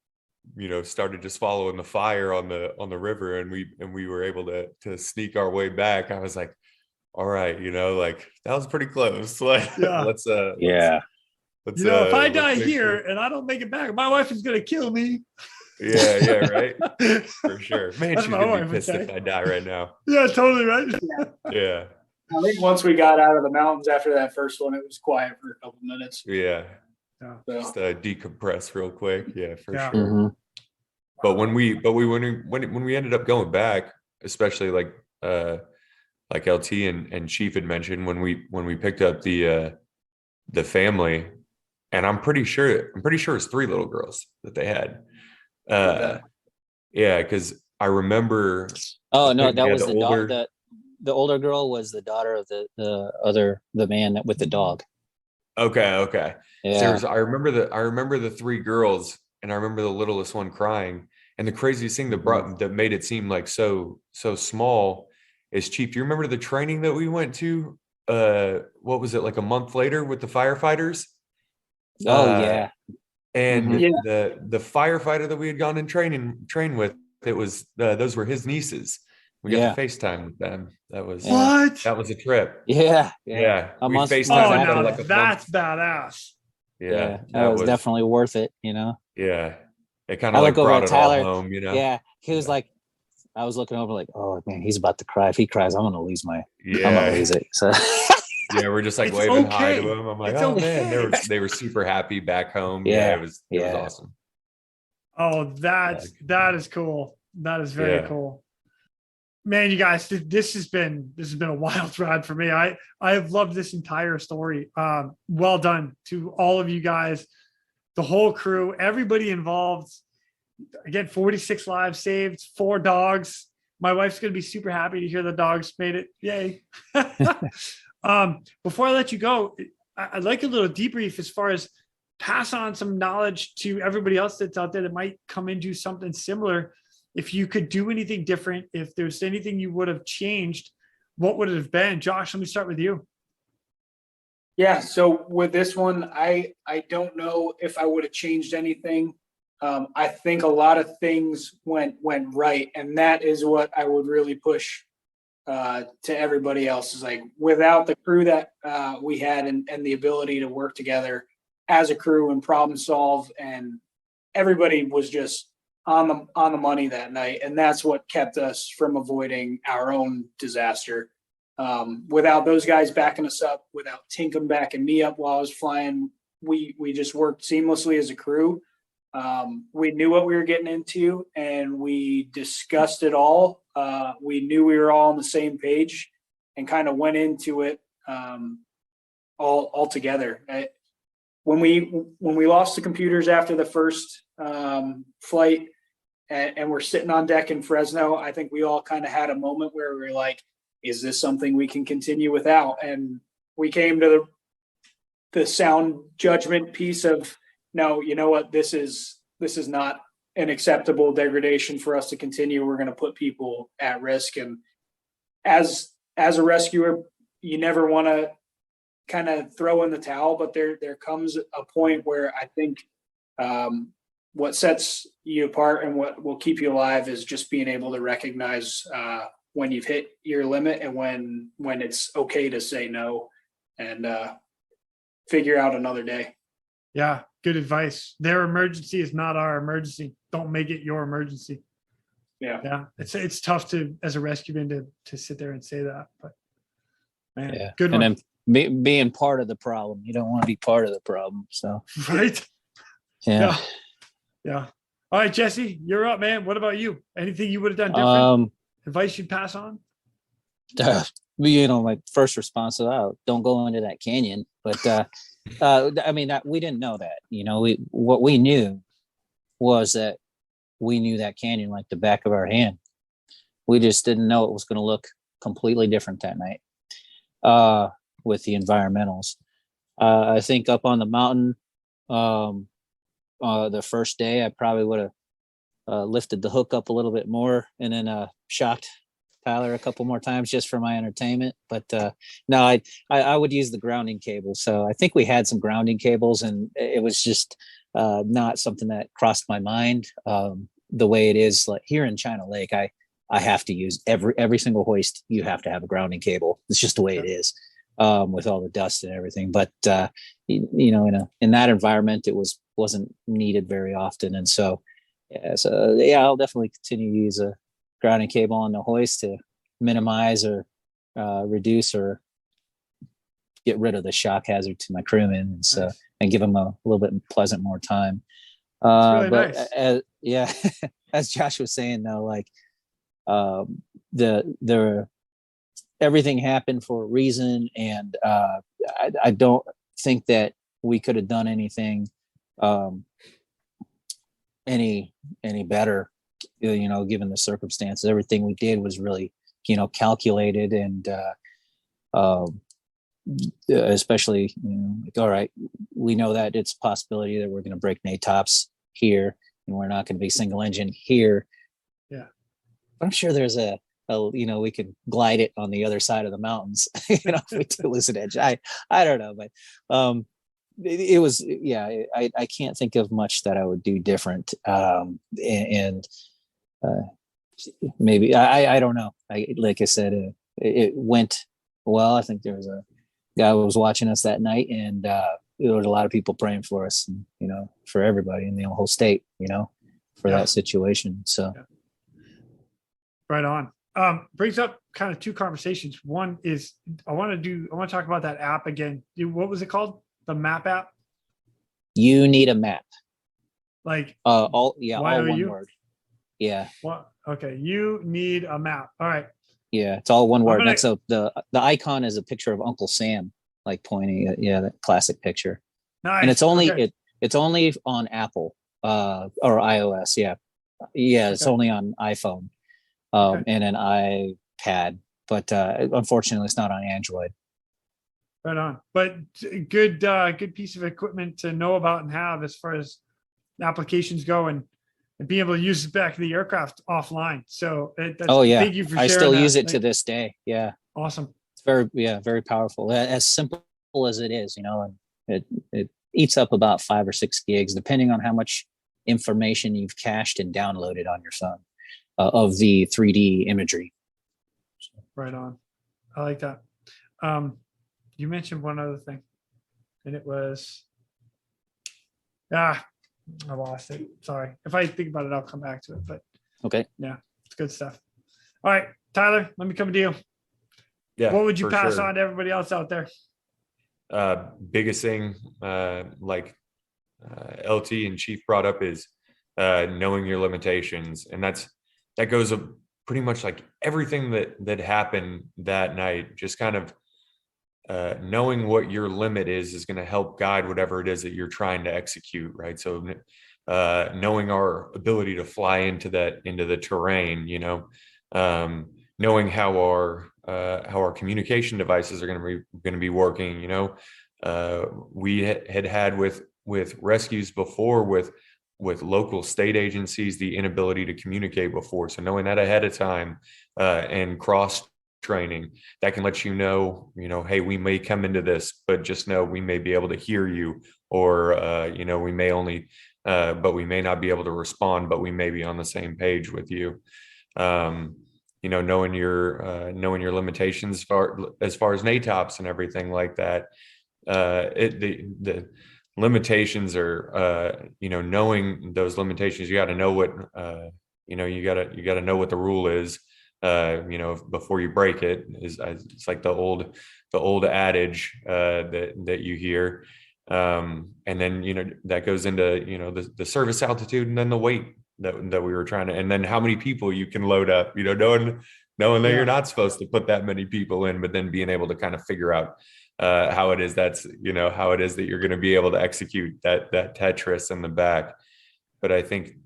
started just following the fire on the river, and we were able to sneak our way back, I was like, all right, that was pretty close. Like, let's if I die here and I don't make it back, my wife is gonna kill me. Yeah, right. For sure. Man, she's gonna be pissed if I die right now. Yeah, totally right. Yeah. I think once we got out of the mountains after that first one, it was quiet for a couple minutes. Yeah. Yeah. So, Just decompress real quick. Yeah, for Yeah. sure. Mhm. But when we ended up going back, especially like LT and Chief had mentioned, when we picked up the family, and I'm pretty sure it's 3 little girls that they had. Okay. Yeah, because I remember. Oh I no, think that they had was the the dog. older. The older girl was the daughter of the man that with the dog. Okay. Yeah. I remember the 3 girls, and I remember the littlest one crying. And the craziest thing that made it seem like so small is, Chief, do you remember the training that we went to? What was it, like a month later with the firefighters? Oh yeah. And Mhm. Yeah. the firefighter that we had gone and train with, those were his nieces. We got Yeah. to FaceTime with them. That was What? a trip. Yeah. Yeah, A we month FaceTimed Oh, them for now after like that. a that's month. badass. Yeah, That was definitely worth it. yeah. It kind I of look like over brought at it all Tyler. home, Yeah, he was Yeah. like, I was looking over like, oh man, he's about to cry. If he cries, I'm gonna lose I'm Yeah. gonna lose it. So Yeah, we're just like It's waving hi to okay. him. I'm like, It's oh man, okay. they were super happy back home. Yeah, It was yeah. awesome. Oh, that is cool. That is very Yeah. cool. Man, you guys, this has been a wild ride for me. I have loved this entire story. Well done to all of you guys, the whole crew, everybody involved. Again, 46 lives saved, 4 dogs. My wife's going to be super happy to hear the dogs made it. Yay. Before I let you go, I'd like a little debrief as far as pass on some knowledge to everybody else that's out there that might come and do something similar. If you could do anything different, if there's anything you would have changed, what would it have been? Josh, let me start with you. Yeah. So with this one, I don't know if I would have changed anything. I think a lot of things went right, and that is what I would really push to everybody else. Is like, without the crew that we had, and the ability to work together as a crew and problem solve, and everybody was just on the money that night, and that's what kept us from avoiding our own disaster. Without those guys backing us up, without Tinkham backing me up while I was flying, we just worked seamlessly as a crew. We knew what we were getting into, and we discussed it all. We knew we were all on the same page, and kind of went into it all together. When we lost the computers after the first flight, and we're sitting on deck in Fresno, I think we all kind of had a moment where we were like, is this something we can continue without? And we came to the sound judgment piece of, no, you know what, this is not an acceptable degradation for us to continue. We're going to put people at risk. And as a rescuer, you never want to kind of throw in the towel, but there comes a point where I think what sets you apart and what will keep you alive is just being able to recognize when you've hit your limit, and when it's okay to say no, and figure out another day. Yeah, good advice. Their emergency is not our emergency. Don't make it your emergency. Yeah. It's tough to, as a rescueman, to sit there and say that, but man, yeah. Good and one. then being part of the problem, you don't want to be part of the problem. So Right. yeah. All right, Jesse, you're up, man. What about you? Anything you would have done different? Advice you'd pass on? My first response is, don't go into that canyon. But I mean, we didn't know that. What we knew was that we knew that canyon like the back of our hand. We just didn't know it was going to look completely different that night with the environmentals. I think up on the mountain, the first day, I probably would have lifted the hook up a little bit more, and then shocked Tyler a couple more times just for my entertainment. But no, I would use the grounding cable. So I think we had some grounding cables, and it was just not something that crossed my mind. The way it is, like here in China Lake, I have to use every single hoist. You have to have a grounding cable. It's just the way it is, with all the dust and everything. But in that environment, it wasn't needed very often, and so I'll definitely continue to use a grounding cable on the hoist to minimize or reduce or get rid of the shock hazard to my crewmen, and so Nice. and give them a little bit pleasant more time. That's really But nice. yeah, as Josh was saying though, like the everything happened for a reason, and I don't think that we could have done anything any better, given the circumstances. Everything we did was really calculated, and especially like, all right, we know that it's a possibility that we're going to break NATOPS here, and we're not going to be single engine here. Yeah, I'm sure there's a we could glide it on the other side of the mountains, if we do lose an edge. I don't know, but it was, I can't think of much that I would do different. And maybe I don't know. Like I said, it went well. I think there was a guy who was watching us that night, and there was a lot of people praying for us, and for everybody in the whole state, for that situation. So right on. Brings up kind of two conversations. One is I want to talk about that app again. What was it called? The map app? You need a map. Like all one YOU? word. Yeah. What? Okay. You need a map. All right. Yeah, it's all one word. gonna- Next up, the icon is a picture of Uncle Sam, like pointing at, that classic picture. Nice. And it's only Okay. it's only on Apple or iOS. Yeah. It's Okay. only on iPhone and an iPad, but unfortunately it's not on Android. Right on. But good piece of equipment to know about and have as far as applications go, and being able to use it back in the aircraft offline. So thank you for sharing I still that. use it to this day. Yeah. Awesome. It's very powerful. As simple as it is, and it eats up about 5 or 6 gigs, depending on how much information you've cached and downloaded on your phone of the 3D imagery. Right on. I like that. You mentioned one other thing, and it was, I lost it. Sorry. If I think about it, I'll come back to it, but Okay. yeah, it's good stuff. All right, Tyler, let me come to you. Yeah. What would you for pass sure. on to everybody else out there? Biggest thing, like LT and Chief brought up, is knowing your limitations, and that goes pretty much like everything that happened that night. Just kind of knowing what your limit is going to help guide whatever it is that you're trying to execute, right? So knowing our ability to fly into the terrain, knowing how our communication devices are going to be working. We had with rescues before with local state agencies the inability to communicate before. So knowing that ahead of time and cross training, that can let hey, we may come into this, but just know we may be able to hear you, or we may only but we may not be able to respond, but we may be on the same page with you. Knowing your limitations as far as NATOPS and everything like that. The limitations are knowing those limitations. You got to know what you got to know what the rule is before you break it. It's like the old adage that you hear. And then that goes into the service altitude, and then the weight that we were trying to, and then how many people you can load up, knowing that you're not supposed to put that many people in, but then being able to kind of figure out how it is that you're going to be able to execute that Tetris in the back. But I think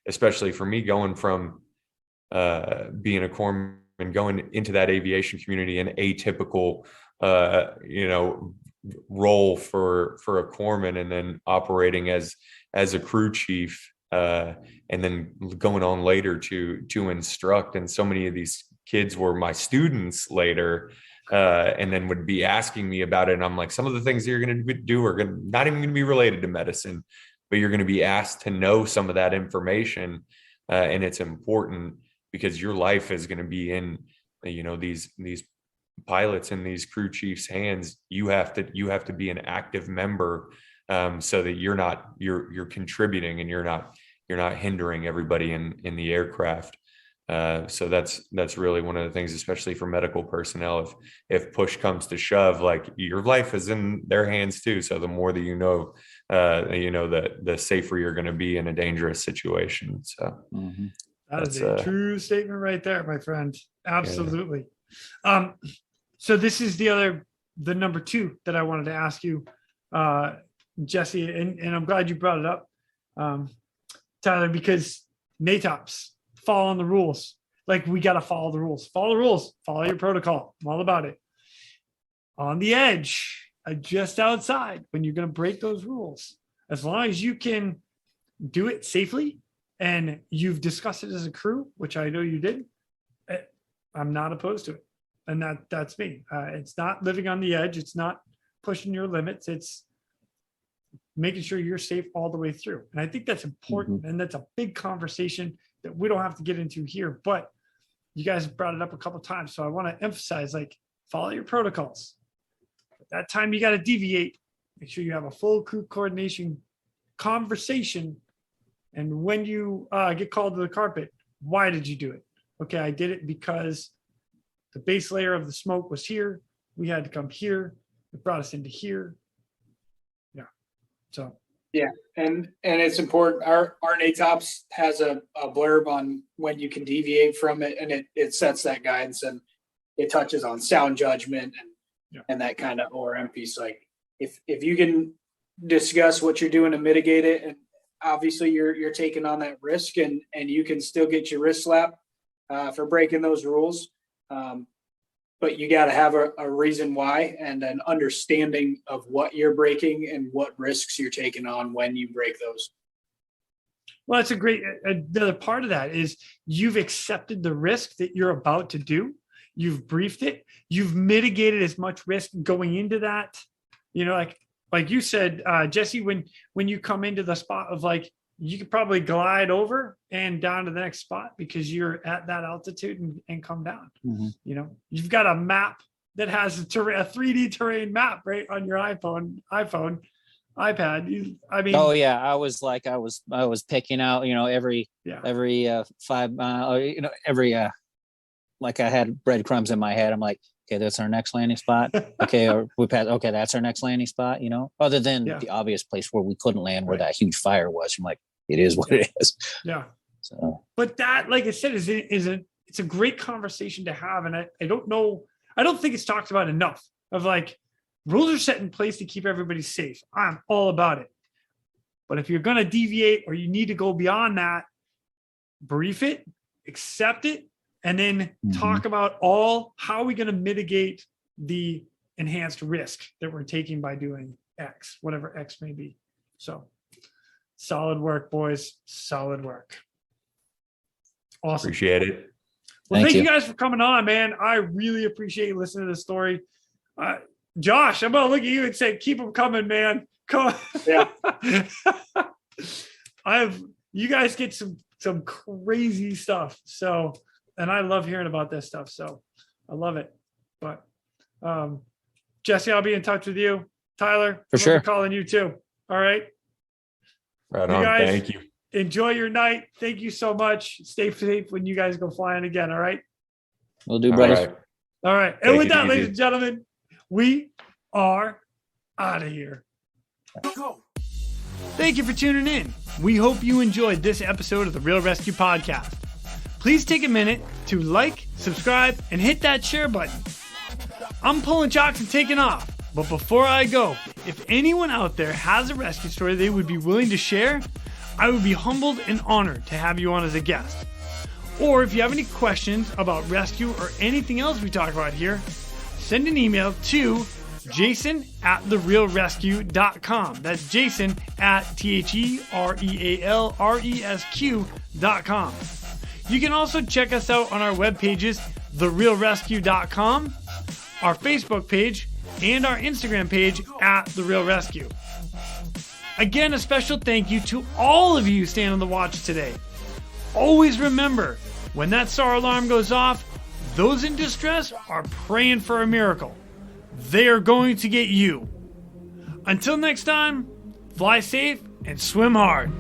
especially for me, going from being a corpsman and going into that aviation community, an atypical role for a corpsman, and then operating as a crew chief, and then going on later to instruct. And so many of these kids were my students later, and then would be asking me about it. And I'm like, some of the things that you're going to do are not even going to be related to medicine, but you're going to be asked to know some of that information. And it's important because your life is going to be in, these pilots and these crew chiefs' hands. You have to be an active member, so that you're contributing, and you're not hindering everybody in the aircraft. So that's really one of the things, especially for medical personnel. If push comes to shove, like your life is in their hands too. So the more that the safer you're going to be in a dangerous situation. So that is a true statement right there, my friend. Absolutely. Yeah. So this is the number 2 that I wanted to ask you, Jesse, and I'm glad you brought it up, Tyler, because NATOPS follow the rules. Like, we got to follow the rules, follow your protocol. I'm all about it. On the edge, just outside, when you're going to break those rules, as long as you can do it safely and you've discussed it as a crew, which I know you did, I'm not opposed to it. And that's me. It's not living on the edge. It's not pushing your limits. It's making sure you're safe all the way through. And I think that's important. And that's a big conversation that we don't have to get into here, but you guys have brought it up a couple of times. So I want to emphasize, like, follow your protocols. At that time, you got to deviate. Make sure you have a full crew coordination conversation. And when you get called to the carpet, why did you do it? Okay, I did it because the base layer of the smoke was here. We had to come here. It brought us into here. Yeah. So. Yeah, and it's important. Our NATOPS has a blurb on when you can deviate from it, and it sets that guidance, and it touches on sound judgment and that kind of ORM piece. Like, if you can discuss what you're doing to mitigate it, and obviously you're taking on that risk, and you can still get your wrist slapped for breaking those rules. But you got to have a reason why and an understanding of what you're breaking and what risks you're taking on when you break those. Well, that's a great, the other part of that is you've accepted the risk that you're about to do. You've briefed it. You've mitigated as much risk going into that. You know, like you said, Jesse, when you come into the spot of, like, you could probably glide over and down to the next spot because you're at that altitude and come down. You know, you've got a map that has a 3D terrain map right on your iPad. Oh yeah, I was picking out, every 5 mile, like I had breadcrumbs in my head. I'm like, okay, that's our next landing spot. Okay, or we passed. Okay, that's our next landing spot. Other than the obvious place where we couldn't land, where that huge fire was. I'm like, it is what it is. Yeah. So, but that, like I said, it's a great conversation to have, and I don't think it's talked about enough. Of, like, rules are set in place to keep everybody safe. I'm all about it. But if you're going to deviate or you need to go beyond that, brief it, accept it, and then talk about how are we going to mitigate the enhanced risk that we're taking by doing X, whatever X may be. So solid work, boys. Solid work. Awesome. Appreciate it. Well, thank you guys for coming on, man. I really appreciate listening to the story. Josh, I'm going to look at you and say, keep them coming, man. Come on. Yeah. You guys get some crazy stuff. So, and I love hearing about this stuff. So I love it. But Jesse, I'll be in touch with you. Tyler, for sure. Calling you too. All right. Right on. Guys, thank you. Enjoy your night. Thank you so much. Stay safe when you guys go flying again. All right. We'll do, brothers. All right. And with that, ladies and gentlemen, we are out of here. Go. Thank you for tuning in. We hope you enjoyed this episode of the Real ResQ podcast. Please take a minute to like, subscribe, and hit that share button. I'm pulling chocks and taking off. But before I go, if anyone out there has a rescue story they would be willing to share, I would be humbled and honored to have you on as a guest. Or if you have any questions about rescue or anything else we talk about here, send an email to jason@therealresq.com. That's Jason at TheRealResQ.com. You can also check us out on our web pages, therealresq.com, our Facebook page, and our Instagram page @TheRealResQ. Again, a special thank you to all of you staying on the watch today. Always remember, when that SAR alarm goes off, those in distress are praying for a miracle. They are going to get you. Until next time, fly safe and swim hard.